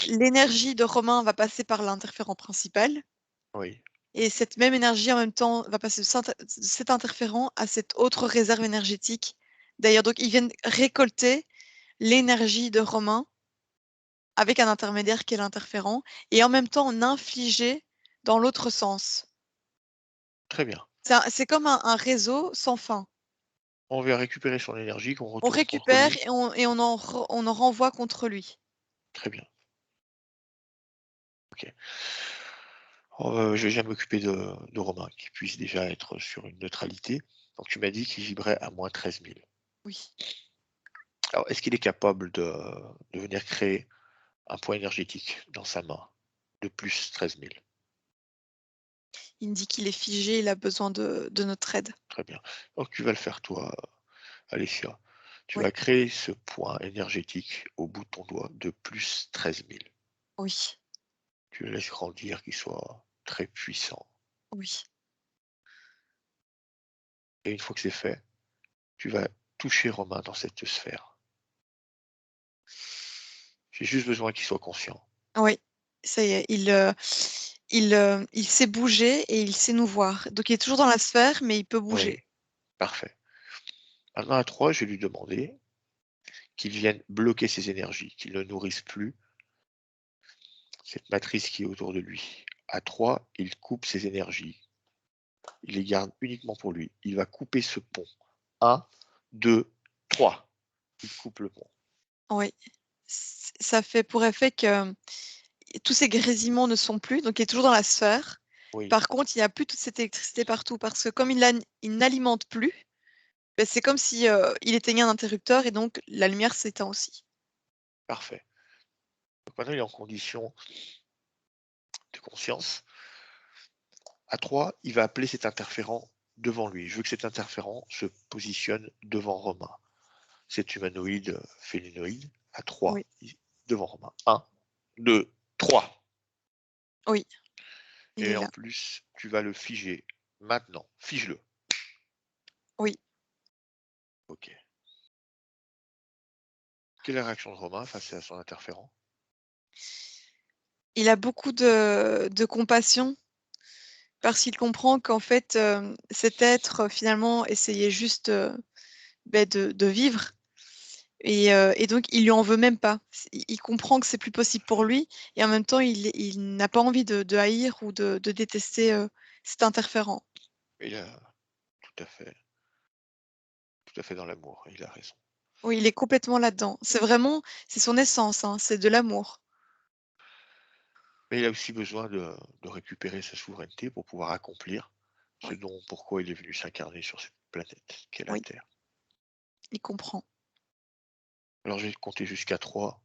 l'énergie de Romain va passer par l'interférent principal oui, et cette même énergie en même temps va passer de cet interférent à cette autre réserve énergétique. D'ailleurs, donc ils viennent récolter l'énergie de Romain avec un intermédiaire qui est l'interférent et en même temps en infliger dans l'autre sens. très bien. C'est comme un réseau sans fin. On vient récupérer son énergie qu'on On retourne contre récupère lui. et on en renvoie contre lui. Très bien, OK. Oh, je vais déjà m'occuper de Romain, qui puisse déjà être sur une neutralité. Donc tu m'as dit qu'il vibrait à moins 13 000. Oui. Alors est-ce qu'il est capable de venir créer un point énergétique dans sa main de plus 13 000? Il me dit qu'il est figé, il a besoin de notre aide. Très bien. Donc tu vas le faire toi, Alessia. Tu Oui, vas créer ce point énergétique au bout de ton doigt de plus 13 000. oui, Tu le laisses grandir, qu'il soit très puissant. oui. Et une fois que c'est fait, tu vas toucher Romain dans cette sphère. J'ai juste besoin qu'il soit conscient. Oui, ça y est, il sait bouger et il sait nous voir. Donc il est toujours dans la sphère, mais il peut bouger. Oui, parfait. Maintenant, à 3, je vais lui demander qu'il vienne bloquer ses énergies, qu'il ne nourrisse plus cette matrice qui est autour de lui. À 3, il coupe ses énergies. Il les garde uniquement pour lui. Il va couper ce pont. 1, 2, 3. Il coupe le pont. Oui, ça fait pour effet que tous ces grésillements ne sont plus, donc il est toujours dans la sphère. Oui, Par contre, il n'y a plus toute cette électricité partout, parce que comme il n'alimente plus, ben, c'est comme si il éteignait un interrupteur et donc la lumière s'éteint aussi. parfait. Donc maintenant, il est en condition de conscience. À 3, il va appeler cet interférent devant lui. Je veux que cet interférent se positionne devant Romain. Cet humanoïde féninoïde, à 3, Oui. devant Romain. 1, 2, 3. Oui, il Et est en là. plus, tu vas le figer. Maintenant, fige-le. Oui. Ok. Quelle est la réaction de Romain face à son interférent? Il a beaucoup de compassion, parce qu'il comprend qu'en fait, cet être, finalement, essayait juste de vivre. Et donc, il lui en veut même pas. Il comprend que c'est plus possible pour lui, et en même temps, il n'a pas envie de haïr ou de détester cet interférent. Il a tout à fait dans l'amour. Il a raison. Oui, il est complètement là-dedans. C'est son essence, hein, c'est de l'amour. Mais il a aussi besoin de récupérer sa souveraineté pour pouvoir accomplir ce Oui. dont pourquoi il est venu s'incarner sur cette planète qu'est la Oui. Terre. Il comprend. Alors je vais compter jusqu'à 3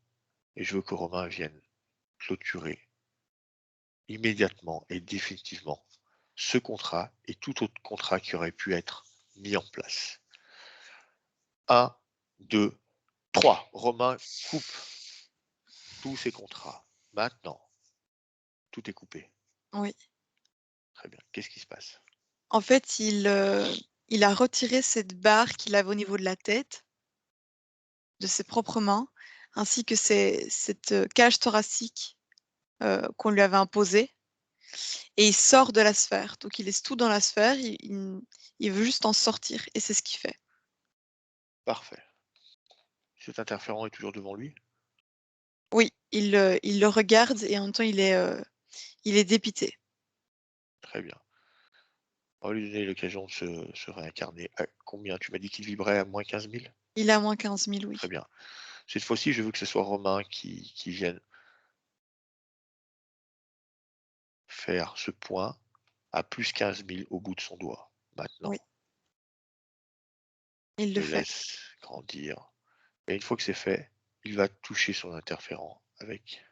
et je veux que Romain vienne clôturer immédiatement et définitivement ce contrat et tout autre contrat qui aurait pu être mis en place. 1, 2, 3. Romain coupe tous ses contrats. Maintenant, tout est coupé. Oui. Très bien. Qu'est-ce qui se passe? En fait, il a retiré cette barre qu'il avait au niveau de la tête, de ses propres mains, ainsi que cette cage thoracique qu'on lui avait imposée, et il sort de la sphère. Donc il laisse tout dans la sphère, il veut juste en sortir, et c'est ce qu'il fait. Parfait. Cet interférent est toujours devant lui? Oui, il le regarde et en même temps il est dépité. Très bien. On va lui donner l'occasion de se réincarner. À combien? Tu m'as dit qu'il vibrait à moins 15 000? Il a moins 15 000, oui. Très bien. Cette fois-ci, je veux que ce soit Romain qui vienne faire ce point à plus 15 000 au bout de son doigt. Maintenant, Oui. Il je le le fait. laisse grandir. Et une fois que c'est fait, il va toucher son interférent avec.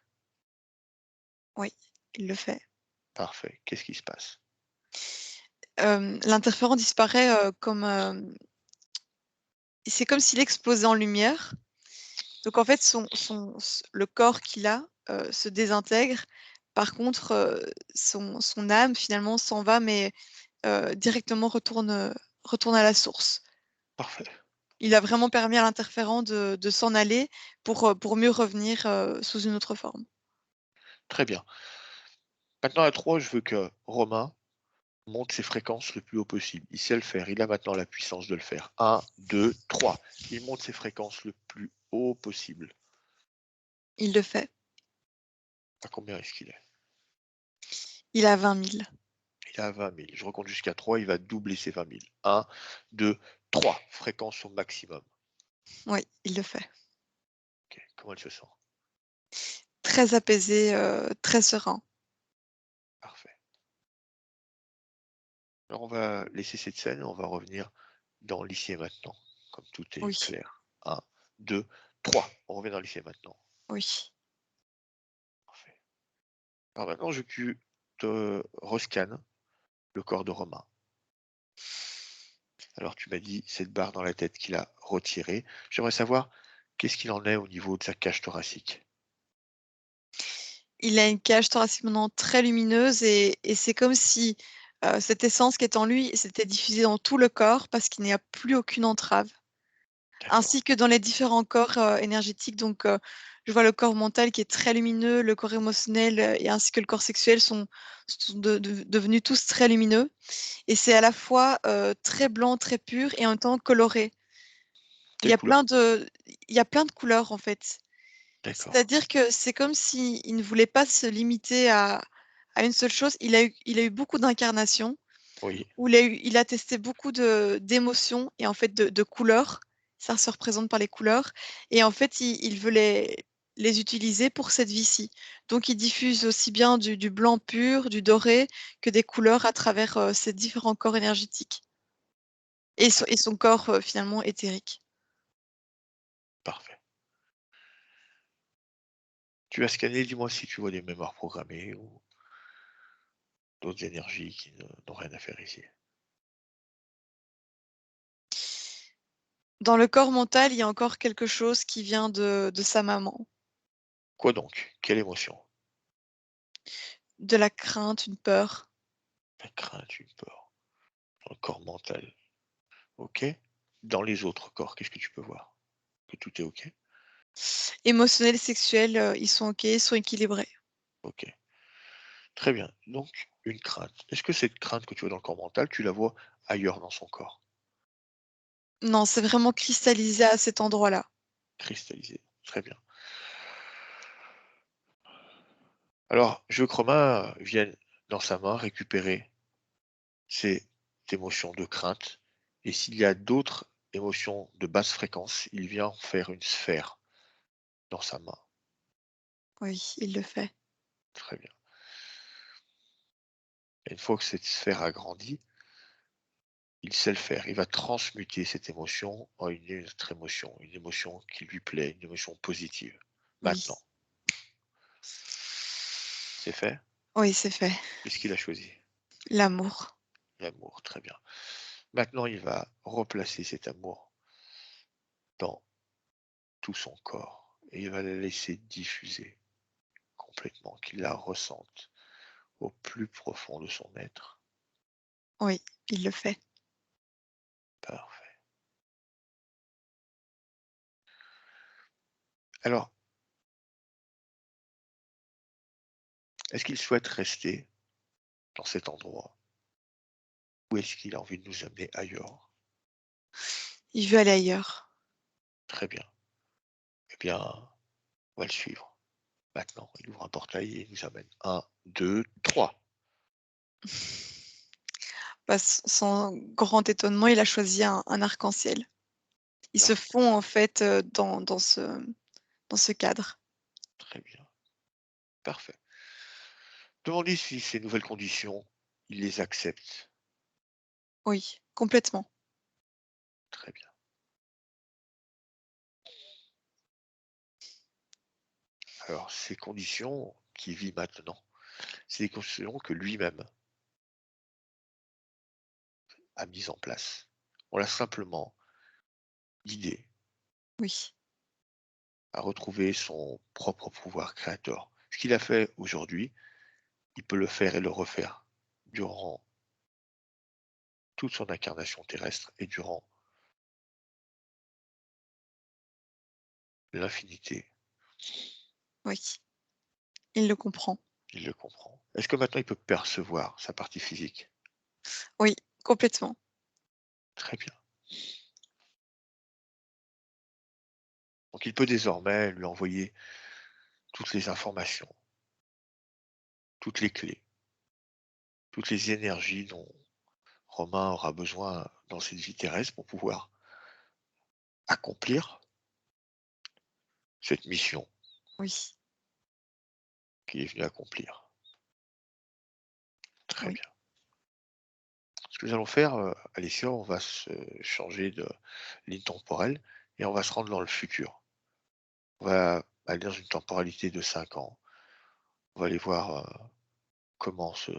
Oui, il le fait. Parfait. Qu'est-ce qui se passe? L'interférent disparaît comme c'est comme s'il explosait en lumière. Donc en fait, le corps qu'il a se désintègre. Par contre, son âme finalement s'en va, mais directement retourne à la source. Parfait. Il a vraiment permis à l'interférent de s'en aller pour mieux revenir sous une autre forme. Très bien. Maintenant, à 3, je veux que Romain monte ses fréquences le plus haut possible. Il sait le faire. Il a maintenant la puissance de le faire. 1, 2, 3. Il monte ses fréquences le plus haut possible. Il le fait. À combien est-ce qu'il est? Il a 20 000. Il est à 20 000. Je recompte jusqu'à 3. Il va doubler ses 20 000. 1, 2, 3. Fréquence au maximum. Oui, il le fait. Ok. Comment il se sent? Très apaisé, très serein. Parfait. Alors on va laisser cette scène. On va revenir dans l'ici et maintenant. Comme tout est Oui, clair. 1, 2, 3. On revient dans l'ici et maintenant. oui. Parfait. Alors maintenant, je veux que tu te rescannes le corps de Romain. Alors tu m'as dit cette barre dans la tête qu'il a retirée. J'aimerais savoir qu'est-ce qu'il en est au niveau de sa cage thoracique. Il a une cage thoracique maintenant très lumineuse, et c'est comme si cette essence qui est en lui s'était diffusée dans tout le corps parce qu'il n'y a plus aucune entrave. D'accord. ainsi que dans les différents corps énergétiques. Donc, je vois le corps mental qui est très lumineux, le corps émotionnel et ainsi que le corps sexuel sont devenus tous très lumineux. Et c'est à la fois très blanc, très pur et en même temps coloré. Il y Quelle a couleur? il y a plein de couleurs en fait. D'accord. C'est-à-dire que c'est comme s'il ne voulait pas se limiter à une seule chose. Il a eu beaucoup d'incarnations Oui. où il a testé beaucoup d'émotions et en fait de couleurs. Ça se représente par les couleurs. Et en fait, il veut les utiliser pour cette vie-ci. Donc, il diffuse aussi bien du blanc pur, du doré, que des couleurs à travers ces différents corps énergétiques. Et son corps finalement éthérique. Parfait. Tu as scanné, dis-moi si tu vois des mémoires programmées ou d'autres énergies qui n'ont rien à faire ici. Dans le corps mental, il y a encore quelque chose qui vient de sa maman. Quoi donc? Quelle émotion? De la crainte, une peur. La crainte, une peur. Dans le corps mental. Ok. Dans les autres corps, qu'est-ce que tu peux voir? Que tout est ok? Émotionnel, sexuel, ils sont OK, ils sont équilibrés. Ok. Très bien. Donc, une crainte. Est-ce que cette crainte que tu vois dans le corps mental, tu la vois ailleurs dans son corps? Non, c'est vraiment cristallisé à cet endroit-là. Cristallisée. Très bien. Alors, je veux que Romain vienne dans sa main récupérer cette émotion de crainte. Et s'il y a d'autres émotions de basse fréquence, il vient en faire une sphère dans sa main. Oui, il le fait. Très bien. Et une fois que cette sphère a grandi, il sait le faire. Il va transmuter cette émotion en une autre émotion, une émotion qui lui plaît, une émotion positive. Oui. Maintenant, c'est fait? Oui, c'est fait. Qu'est-ce qu'il a choisi? L'amour. L'amour, très bien. Maintenant, il va replacer cet amour dans tout son corps et il va la laisser diffuser complètement, qu'il la ressente au plus profond de son être. Oui, il le fait. Parfait. Alors, est-ce qu'il souhaite rester dans cet endroit ou est-ce qu'il a envie de nous amener ailleurs? Il veut aller ailleurs. Très bien. Eh bien, on va le suivre. Maintenant, il ouvre un portail et il nous amène. 1, 2, 3. Bah, sans grand étonnement, il a choisi un arc-en-ciel. Ils se Parfait. font en fait dans ce cadre. Très bien. Parfait. Demandez si ces nouvelles conditions, il les accepte. Oui, complètement. Très bien. Alors, ces conditions qu'il vit maintenant, c'est des conditions que lui-même a mises en place. On l'a simplement guidé Oui, à retrouver son propre pouvoir créateur. Ce qu'il a fait aujourd'hui, il peut le faire et le refaire durant toute son incarnation terrestre et durant l'infinité. oui. Il le comprend. Il le comprend. Est-ce que maintenant il peut percevoir sa partie physique? Oui, complètement. Très bien. Donc il peut désormais lui envoyer toutes les informations, toutes les clés, toutes les énergies dont Romain aura besoin dans cette vie terrestre pour pouvoir accomplir cette mission Oui, qu'il est venu accomplir. Très oui. bien. Ce que nous allons faire, Alicia, on va se changer de ligne temporelle et on va se rendre dans le futur. On va aller dans une temporalité de 5 ans. On va aller voir comment se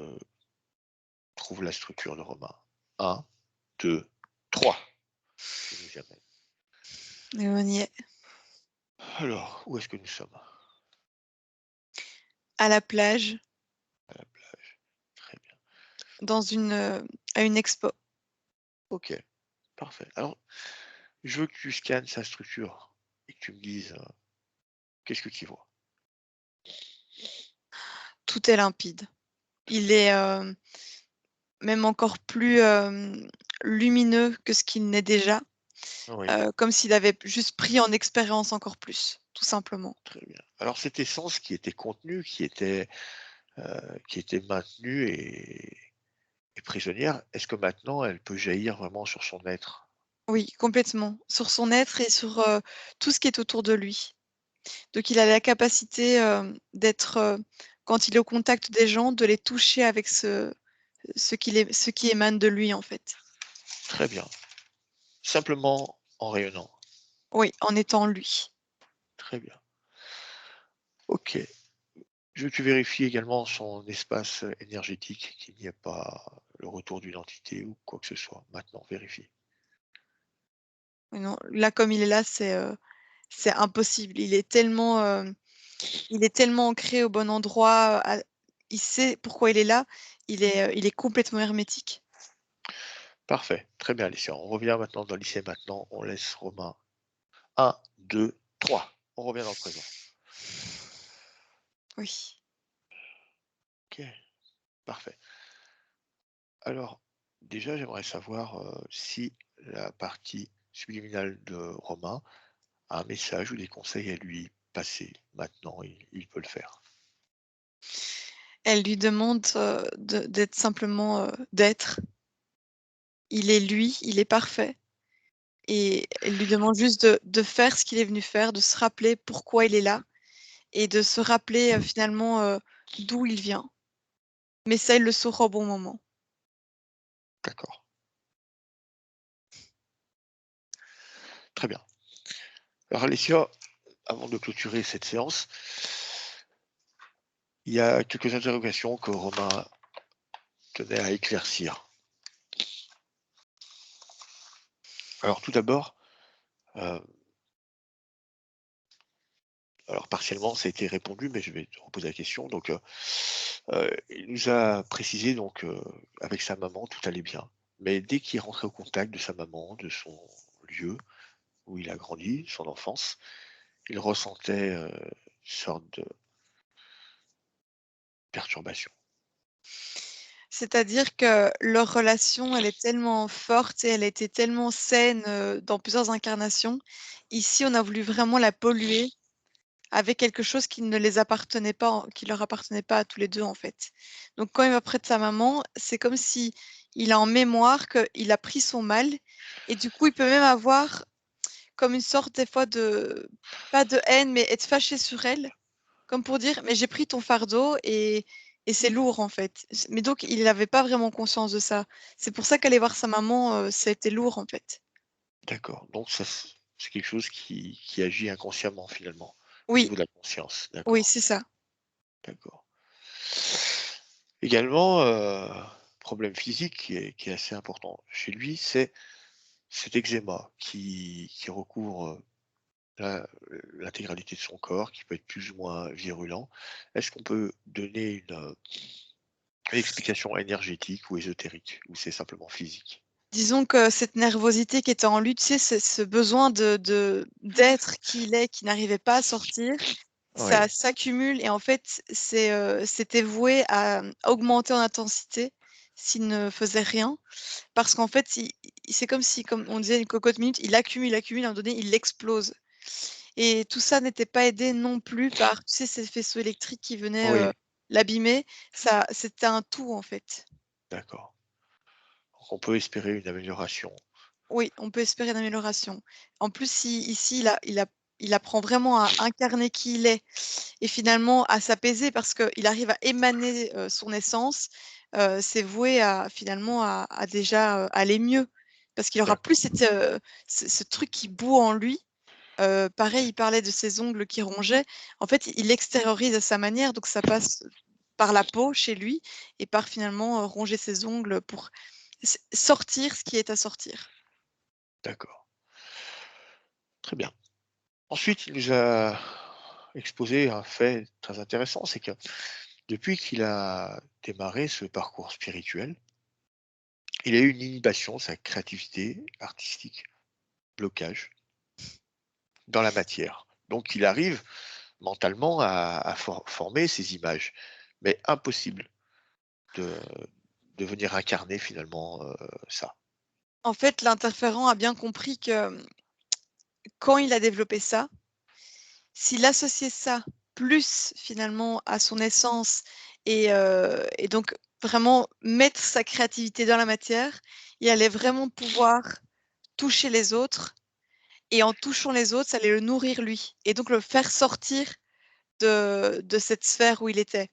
trouve la structure de Romain. 1, 2, 3. Il nous y amène. Et on y est. Alors, où est-ce que nous sommes? À la plage, À la plage. Très bien. à une expo. Ok, parfait. Alors, je veux que tu scannes sa structure et que tu me dises qu'est-ce que tu y vois. Tout est limpide. Il est même encore plus lumineux que ce qu'il n'est déjà, Oui, comme s'il avait juste pris en expérience encore plus, tout simplement. très bien. Alors cette essence qui était contenue, qui était maintenue et prisonnière, est-ce que maintenant elle peut jaillir vraiment sur son être? Oui, complètement, sur son être et sur, tout ce qui est autour de lui. Donc il a la capacité, d'être, quand il est au contact des gens, de les toucher avec ce qui émane de lui, en fait. Très bien. Simplement en rayonnant. Oui, en étant lui. Très bien. OK. Je veux que tu vérifies également son espace énergétique, qu'il n'y ait pas le retour d'une entité ou quoi que ce soit. Maintenant, vérifie. Oui, non, là, comme il est là, c'est impossible. Il est tellement ancré au bon endroit, il sait pourquoi il est là, il est complètement hermétique. Parfait. Très bien, Alicia. On revient maintenant dans le lycée maintenant. On laisse Romain. 1, 2, 3. On revient dans le présent. Oui. OK. Parfait. Alors, déjà, j'aimerais savoir si la partie subliminale de Romain a un message ou des conseils à lui passer. Maintenant, il peut le faire. Elle lui demande, d'être simplement, d'être. Il est lui, il est parfait et elle lui demande juste de faire ce qu'il est venu faire, de se rappeler pourquoi il est là et de se rappeler, finalement, d'où il vient. Mais ça, il le saura au bon moment. D'accord. Très bien. Alors, Alicia, avant de clôturer cette séance, il y a quelques interrogations que Romain tenait à éclaircir. Alors, tout d'abord, euh, alors partiellement, ça a été répondu, mais je vais te reposer la question. Donc, il nous a précisé donc avec sa maman, tout allait bien. Mais dès qu'il rentrait au contact de sa maman, de son lieu où il a grandi, son enfance, il ressentait une sorte de perturbation. C'est-à-dire que leur relation, elle est tellement forte et elle a été tellement saine, dans plusieurs incarnations. Ici, on a voulu vraiment la polluer avec quelque chose qui ne les appartenait pas, qui leur appartenait pas à tous les 2 en fait. Donc quand il va près de sa maman, c'est comme si il a en mémoire qu'il a pris son mal et du coup, il peut même avoir comme une sorte des fois de pas de haine, mais être fâché sur elle, comme pour dire: «Mais j'ai pris ton fardeau et c'est lourd en fait». Mais donc il n'avait pas vraiment conscience de ça. C'est pour ça qu'aller voir sa maman, ça a été lourd en fait. D'accord. Donc, ça, c'est quelque chose qui agit inconsciemment finalement, au Oui, niveau de la conscience. oui, D'accord. c'est ça. D'accord. Également, problème physique qui est assez important chez lui, c'est cet eczéma qui recouvre la l'intégralité de son corps, qui peut être plus ou moins virulent. Est-ce qu'on peut donner une explication énergétique ou ésotérique, ou c'est simplement physique? Disons que cette nervosité qui était en lui, tu sais, ce besoin d'être qui il est, qui n'arrivait pas à sortir, ça Oui, s'accumule et en fait, c'était voué à, augmenter en intensité s'il ne faisait rien. Parce qu'en fait, c'est comme si, comme on disait une cocotte minute, il accumule, accumule, à un moment donné, il explose et tout ça n'était pas aidé non plus par, tu sais, ces faisceaux électriques qui venaient, oui, l'abîmer. Ça c'était un tout, en fait. d'accord. Donc on peut espérer une amélioration. Oui, on peut espérer une amélioration. En plus, si ici, il apprend vraiment à incarner qui il est et finalement à s'apaiser parce qu'il arrive à émaner, son essence, c'est voué à finalement à déjà, aller mieux. Parce qu'il aura plus D'accord, cette, ce truc qui bout en lui. Pareil, il parlait de ses ongles qui rongeaient. En fait, il l'extériorise à sa manière, donc ça passe par la peau chez lui et par finalement, ronger ses ongles pour sortir ce qui est à sortir. d'accord. Très bien. Ensuite, il nous a exposé un fait très intéressant, c'est que depuis qu'il a démarré ce parcours spirituel, il a eu une inhibition de sa créativité artistique. blocage dans la matière. Donc il arrive mentalement à former ces images, mais impossible de venir incarner finalement ça. En fait, l'interférent a bien compris que quand il a développé ça, s'il associait ça plus finalement à son essence et donc vraiment mettre sa créativité dans la matière, il allait vraiment pouvoir toucher les autres et en touchant les autres, ça allait le nourrir lui et donc le faire sortir de cette sphère où il était.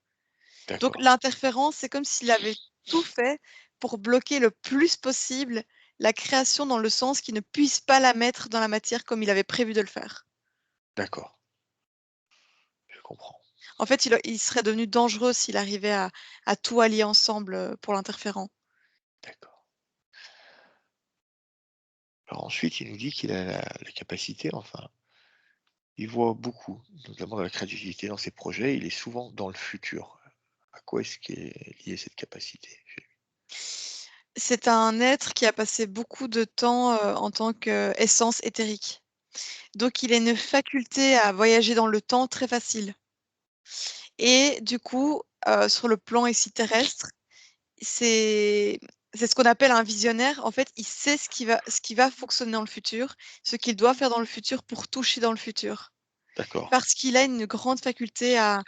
Donc D'accord, l'interférence, c'est comme s'il avait tout fait pour bloquer le plus possible la création dans le sens qu'il ne puisse pas la mettre dans la matière comme il avait prévu de le faire. d'accord, je comprends. En fait, il serait devenu dangereux s'il arrivait à tout allier ensemble, pour l'interférent. D'accord. Alors ensuite, il nous dit qu'il a la capacité, enfin, il voit beaucoup, notamment de la créativité dans ses projets, il est souvent dans le futur. À quoi est-ce qu'est liée cette capacité chez lui? C'est un être qui a passé beaucoup de temps, en tant qu'essence éthérique. Donc il a une faculté à voyager dans le temps très facile et du coup, sur le plan ici terrestre, c'est c'est ce qu'on appelle un visionnaire. En fait, il sait ce qui va fonctionner dans le futur, ce qu'il doit faire dans le futur pour toucher dans le futur. D'accord, Parce qu'il a une grande faculté à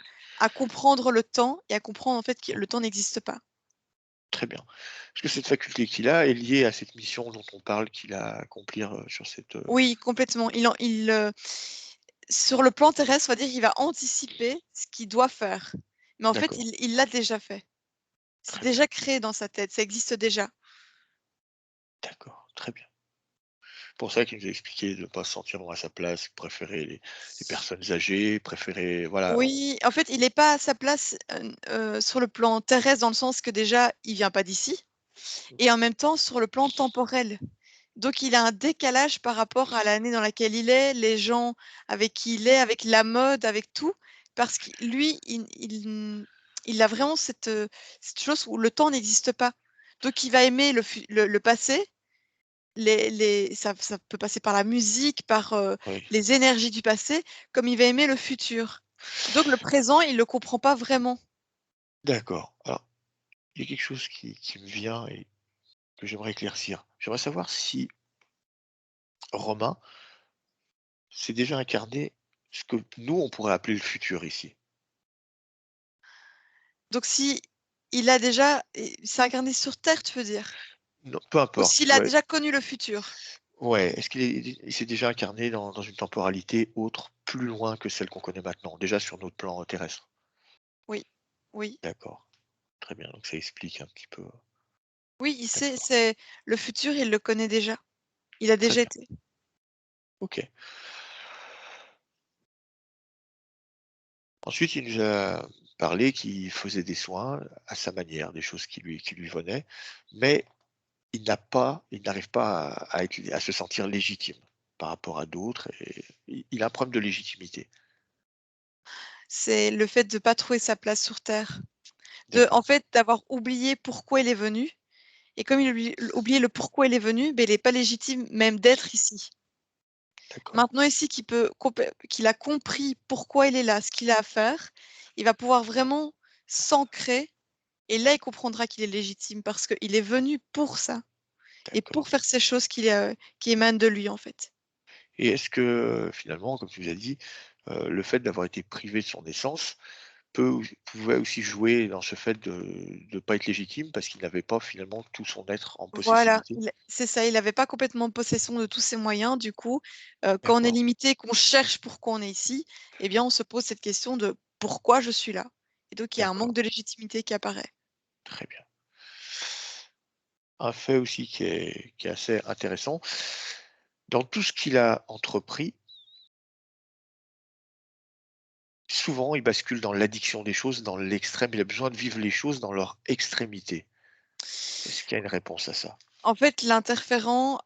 comprendre le temps et à comprendre en fait que le temps n'existe pas. très bien. Est-ce que cette faculté qu'il a est liée à cette mission dont on parle qu'il a à accomplir sur cette... Oui, complètement. Sur le plan terrestre, on va dire, il va anticiper ce qu'il doit faire. Mais en fait, D'accord, il l'a déjà fait. C'est très bien, déjà créé dans sa tête, ça existe déjà. d'accord, très bien. Pour ça qu'il nous a expliqué de ne pas se sentir à sa place, préférer les personnes âgées, préférer... Voilà, Oui, en fait, il n'est pas à sa place, sur le plan terrestre, dans le sens que déjà, il vient pas d'ici et en même temps sur le plan temporel. Donc il a un décalage par rapport à l'année dans laquelle il est, les gens avec qui il est, avec la mode, avec tout, parce que lui, il a vraiment cette chose où le temps n'existe pas. Donc il va aimer le passé, ça peut passer par la musique, par, oui, les énergies du passé, comme il va aimer le futur. Donc le présent, il le comprend pas vraiment. d'accord. Alors, il y a quelque chose qui me vient et que j'aimerais éclaircir. J'aimerais savoir si Romain s'est déjà incarné ce que nous, on pourrait appeler le futur ici. Donc si il a déjà s'est incarné sur terre, tu veux dire? Non, peu Ou importe, s'il a ouais. déjà connu le futur? Ouais, est-ce il s'est déjà incarné dans une temporalité autre, plus loin que celle qu'on connaît maintenant, déjà sur notre plan terrestre? Oui, oui. D'accord, très bien, donc ça explique un petit peu. Oui, il sait, D'accord, c'est le futur, il le connaît déjà. Il a très déjà bien, été. OK. Ensuite, il nous a parlé qu'il faisait des soins à sa manière, des choses qui lui venaient, mais il n'arrive pas à se sentir légitime par rapport à d'autres et il a un problème de légitimité. C'est le fait de pas trouver sa place sur terre. En D'accord, fait, d'avoir oublié pourquoi il est venu et comme il a oublié le pourquoi il est venu, beh, il est pas légitime même d'être ici. d'accord, Maintenant ici qu'il a compris pourquoi il est là, ce qu'il a à faire, il va pouvoir vraiment s'ancrer et là, il comprendra qu'il est légitime parce qu'il est venu pour ça et pour d'accord. faire ces choses qui émanent de lui, en fait. Et est-ce que, finalement, comme tu nous as dit, le fait d'avoir été privé de son essence pouvait aussi jouer dans ce fait de pas être légitime parce qu'il n'avait pas finalement tout son être en Voilà, possessivité? c'est ça, il avait pas complètement possession de tous ses moyens. Du coup, quand on est D'accord, limité, qu'on cherche pourquoi on est ici, eh bien, on se pose cette question de: «Pourquoi je suis là?» et donc il y a un manque d'accord, de légitimité qui apparaît. très bien. Un fait aussi qui est assez intéressant, dans tout ce qu'il a entrepris, souvent il bascule dans l'addiction des choses, dans l'extrême, il a besoin de vivre les choses dans leur extrémité. Est-ce qu'il y a une réponse à ça? En fait, l'interférent,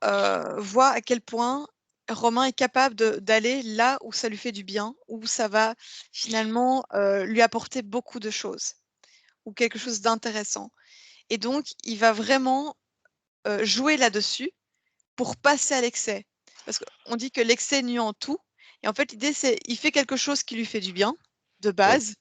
voit à quel point Romain est capable d'aller là où ça lui fait du bien, où ça va finalement, lui apporter beaucoup de choses ou quelque chose d'intéressant et donc il va vraiment, jouer là-dessus pour passer à l'excès. parce qu'on dit que l'excès nuit en tout. Et en fait, l'idée, c'est il fait quelque chose qui lui fait du bien, de base.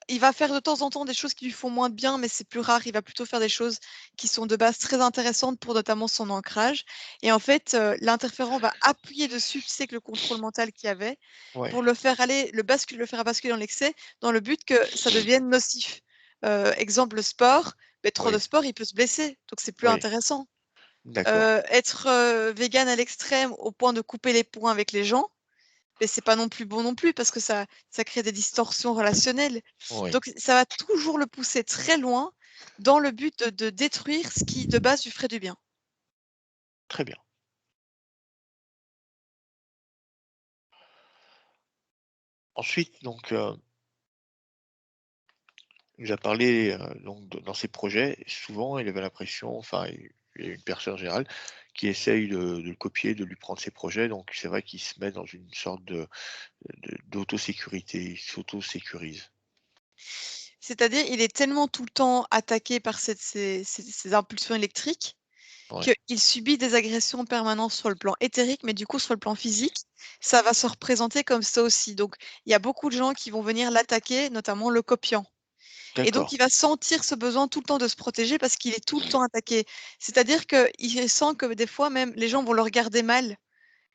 Il va faire de temps en temps des choses qui lui font moins de bien, mais c'est plus rare. Il va plutôt faire des choses qui sont de base très intéressantes pour notamment son ancrage. Et en fait, l'interférent va appuyer dessus, tu sais, avec le contrôle mental qu'il y avait, Ouais, pour le faire aller, le faire basculer dans l'excès, dans le but que ça devienne nocif. Exemple, le sport, mais trop de oui, sport, il peut se blesser, donc c'est plus oui, intéressant. d'accord. Être vegan à l'extrême au point de couper les points avec les gens, mais c'est pas non plus bon non plus parce que ça crée des distorsions relationnelles. Oui, Donc ça va toujours le pousser très loin dans le but de détruire ce qui de base lui ferait du bien. très bien. Ensuite, donc, il nous a parlé donc dans ses projets, souvent il avait l'impression, enfin, il y a une personne en général qui essaye de le copier, de lui prendre ses projets, donc c'est vrai qu'il se met dans une sorte d'autosécurité, il s'auto-sécurise. C'est-à-dire, il est tellement tout le temps attaqué par ces impulsions électriques Ouais, qu'il subit des agressions permanentes sur le plan éthérique, mais du coup, sur le plan physique, ça va se représenter comme ça aussi. Donc, il y a beaucoup de gens qui vont venir l'attaquer, notamment le copiant. Et donc, d'accord. il va sentir ce besoin tout le temps de se protéger parce qu'il est tout le temps attaqué. C'est-à-dire qu'il sent que des fois, même, les gens vont le regarder mal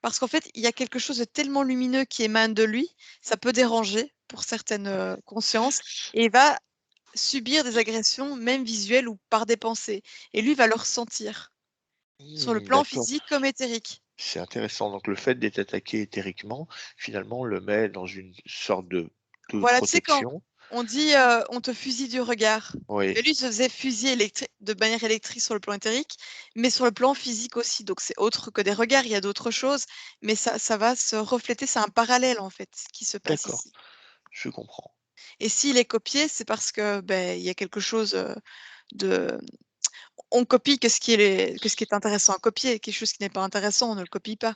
parce qu'en fait, il y a quelque chose de tellement lumineux qui émane de lui, ça peut déranger pour certaines consciences, et il va subir des agressions, même visuelles ou par des pensées. Et lui va le ressentir, sur le plan D'accord. physique comme éthérique. C'est intéressant. Donc le fait d'être attaqué éthériquement, finalement, le met dans une sorte de Voilà, tu sais, quand protection. on dit on te fusille du regard, Oui, mais lui il se faisait fusiller de manière électrique sur le plan éthérique, mais sur le plan physique aussi. Donc c'est autre que des regards, il y a d'autres choses, mais ça va se refléter, c'est un parallèle en fait qui se passe d'accord, ici. je comprends. Et s'il est copié, c'est parce que il y a quelque chose de. On copie que ce qui est intéressant à copier, quelque chose qui n'est pas intéressant, on ne le copie pas.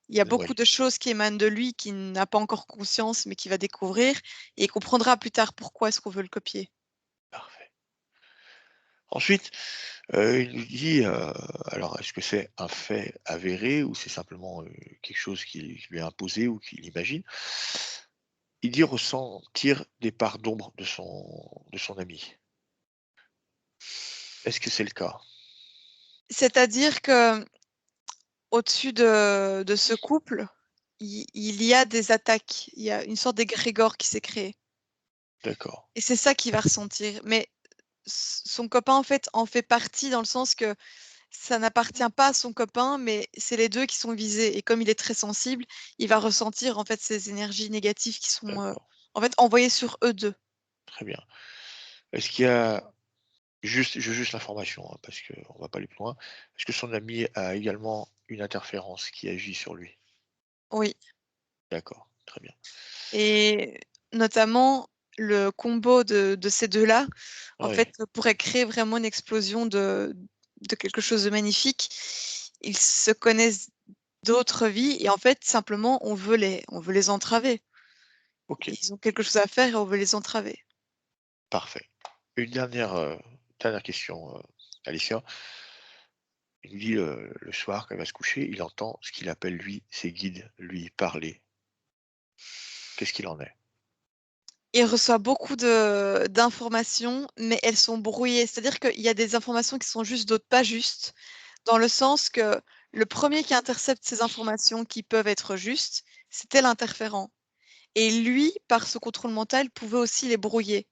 Il y a beaucoup Oui, de choses qui émanent de lui, qui n'a pas encore conscience, mais qui va découvrir, et il comprendra plus tard pourquoi est-ce qu'on veut le copier. parfait. Ensuite, il nous dit, alors est-ce que c'est un fait avéré ou c'est simplement quelque chose qui lui est imposé ou qu'il imagine? Il dit ressentir des parts d'ombre de son ami. Est-ce que c'est le cas? C'est-à-dire que au-dessus de ce couple, il y a des attaques, il y a une sorte d'égrégore qui s'est créé. D'accord, Et c'est ça qu'il va ressentir. Mais son copain, en fait partie dans le sens que ça n'appartient pas à son copain, mais c'est les 2 qui sont visés. Et comme il est très sensible, il va ressentir en fait ces énergies négatives qui sont d'accord, en fait envoyées sur eux 2. très bien. Est-ce qu'il y a je veux juste l'information, hein, parce qu'on va pas aller plus loin. Est-ce que son ami a également une interférence qui agit sur lui? Oui. D'accord, très bien. Et notamment le combo de ces 2-là, en Oui, fait, pourrait créer vraiment une explosion de quelque chose de magnifique. Ils se connaissent d'autres vies et en fait, simplement, on veut les entraver. OK, Ils ont quelque chose à faire et on veut les entraver. parfait. Une dernière question, Alicia. Il nous dit, le soir quand il va se coucher, il entend ce qu'il appelle lui, ses guides lui parler. Qu'est-ce qu'il en est? Il reçoit beaucoup de d'informations, mais elles sont brouillées. C'est-à-dire qu'il y a des informations qui sont justes, d'autres pas justes, dans le sens que le premier qui intercepte ces informations qui peuvent être justes, c'était l'interférent. Et lui, par ce contrôle mental, pouvait aussi les brouiller.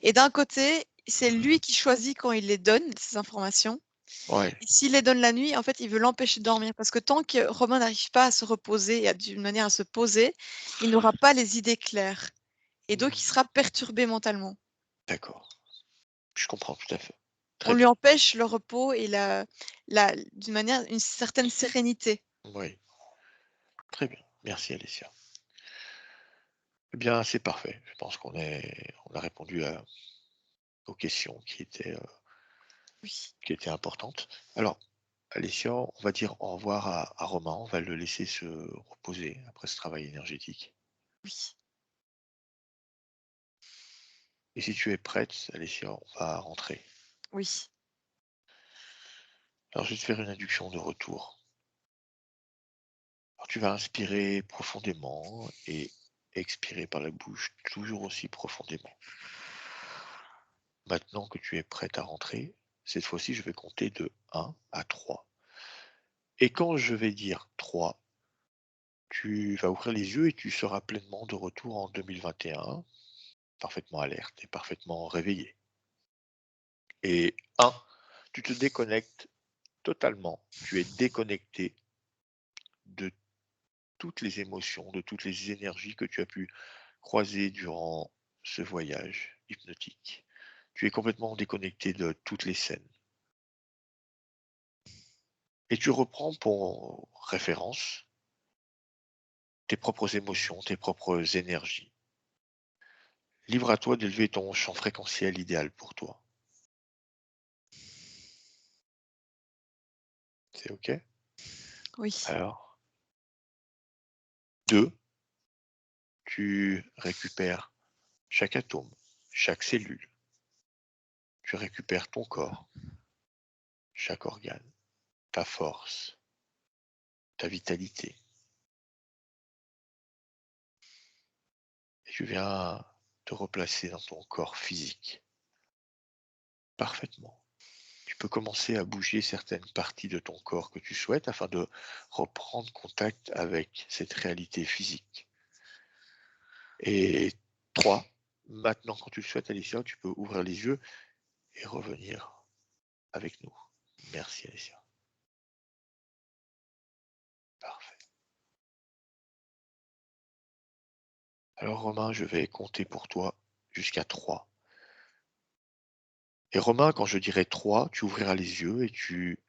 Et d'un côté, c'est lui qui choisit quand il les donne, ces informations. Ouais, Et s'il les donne la nuit, en fait, il veut l'empêcher de dormir. Parce que tant que Romain n'arrive pas à se reposer et d'une manière à se poser, il n'aura pas les idées claires. Et donc, il mmh, sera perturbé mentalement. d'accord. Je comprends tout à fait. On Très lui bien. empêche le repos et d'une manière, une certaine sérénité. Oui, très bien. Merci Alicia. Eh bien, c'est parfait. Je pense on a répondu aux questions Oui, qui étaient importantes. Alors, Alicia, on va dire au revoir à Romain. On va le laisser se reposer après ce travail énergétique. oui, Et si tu es prête, Alicia, on va rentrer. oui. Alors, je vais te faire une induction de retour. Tu vas inspirer profondément et expirer par la bouche toujours aussi profondément. Maintenant que tu es prête à rentrer, cette fois-ci, je vais compter de 1 à 3. Et quand je vais dire 3, tu vas ouvrir les yeux et tu seras pleinement de retour en 2021, parfaitement alerte et parfaitement réveillé. Et 1, tu te déconnectes totalement. Tu es déconnecté de toutes les émotions, de toutes les énergies que tu as pu croiser durant ce voyage hypnotique. Tu es complètement déconnecté de toutes les scènes. Et tu reprends pour référence tes propres émotions, tes propres énergies. Libre à toi d'élever ton champ fréquentiel idéal pour toi. C'est OK? Oui. Alors, 2, tu récupères chaque atome, chaque cellule. Tu récupères ton corps, chaque organe, ta force, ta vitalité. Et tu viens te replacer dans ton corps physique parfaitement. Tu peux commencer à bouger certaines parties de ton corps que tu souhaites afin de reprendre contact avec cette réalité physique. Et 3, maintenant quand tu le souhaites, Alicia, tu peux ouvrir les yeux et revenir avec nous. Merci, Alicia. Parfait. Alors Romain, je vais compter pour toi jusqu'à 3. Et Romain, quand je dirai 3, tu ouvriras les yeux et tu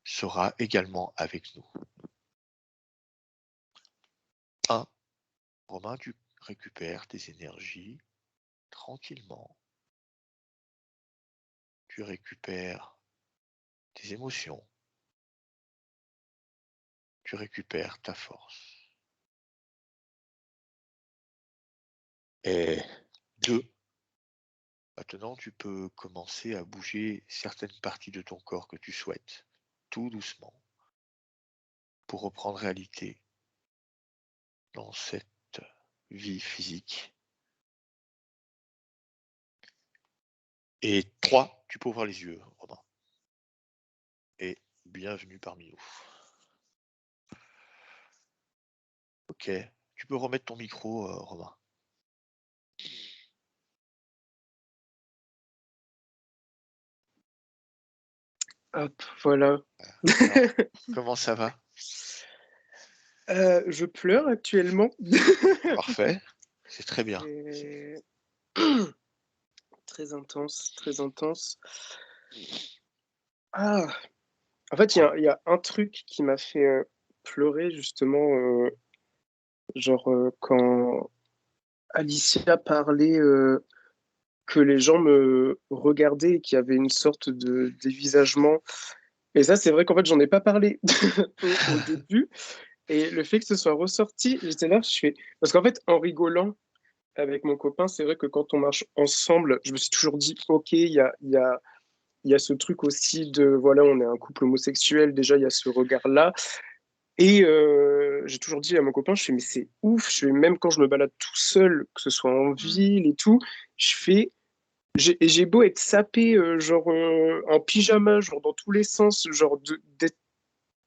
seras également avec nous. 1. Romain, tu récupères tes énergies tranquillement. Tu récupères tes émotions. Tu récupères ta force. Et 2. Maintenant, tu peux commencer à bouger certaines parties de ton corps que tu souhaites, tout doucement, pour reprendre réalité dans cette vie physique. Et 3, tu peux ouvrir les yeux, Romain. Et bienvenue parmi nous. Ok, tu peux remettre ton micro, Romain. Hop, voilà. Alors, comment ça va? Je pleure actuellement. Parfait, c'est très bien. Et... très intense, très intense. Ah, en fait, il y a un truc qui m'a fait pleurer justement, quand Alicia parlait que les gens me regardaient et qu'il y avait une sorte de dévisagement. Et ça, c'est vrai qu'en fait, j'en ai pas parlé au début. Et le fait que ce soit ressorti, j'étais là, je fais... Parce qu'en fait, en rigolant avec mon copain, c'est vrai que quand on marche ensemble, je me suis toujours dit, OK, il y a ce truc aussi de, voilà, on est un couple homosexuel, déjà, il y a ce regard-là. Et j'ai toujours dit à mon copain, je fais, mais c'est ouf, je fais, même quand je me balade tout seul, que ce soit en ville et tout, je fais, j'ai beau être sapé, en pyjama, genre dans tous les sens, d'être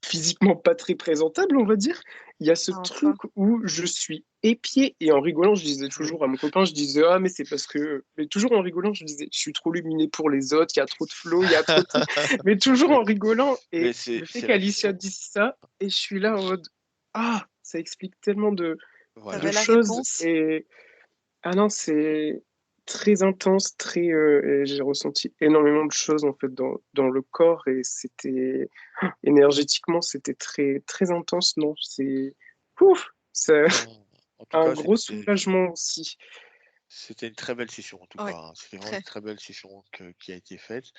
physiquement pas très présentable, on va dire. Il y a ce Ah, truc enfin. où je suis épié et en rigolant, je disais toujours à mon copain, je disais, ah, mais c'est parce que, mais toujours en rigolant, je disais, je suis trop luminé pour les autres, il y a trop de flow, il y a trop de trucs, mais toujours en rigolant. Mais Et le fait c'est la qu'Alicia vision. dise ça, et je suis là en mode, ah, ça explique tellement de Voilà. T'avais la choses. réponse. Et ah non, c'est très intense, et j'ai ressenti énormément de choses en fait dans le corps et c'était énergétiquement, c'était très très intense. Non, c'est ouf, c'est En tout un cas, gros soulagement aussi. c'était une très belle session en tout Ouais, cas, hein. C'était vraiment une très. très belle session qui a été faite.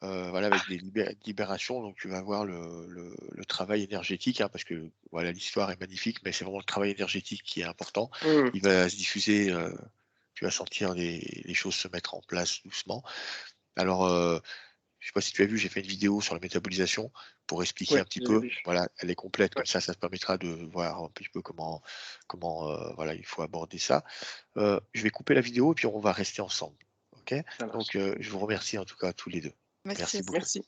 Voilà, avec des libérations, donc tu vas voir le travail énergétique, hein, parce que voilà, l'histoire est magnifique, mais c'est vraiment le travail énergétique qui est important. Mm. Il va se diffuser, tu vas sentir les choses se mettre en place doucement. Alors, Je sais pas si tu as vu, j'ai fait une vidéo sur la métabolisation pour expliquer Ouais, un petit j'ai peu. vu. Voilà, elle est complète, Ouais. comme ça te permettra de voir un petit peu comment voilà, il faut aborder ça. Je vais couper la vidéo et puis on va rester ensemble. OK? Ça marche. Donc je vous remercie en tout cas tous les 2. Merci Merci aussi. beaucoup. Merci.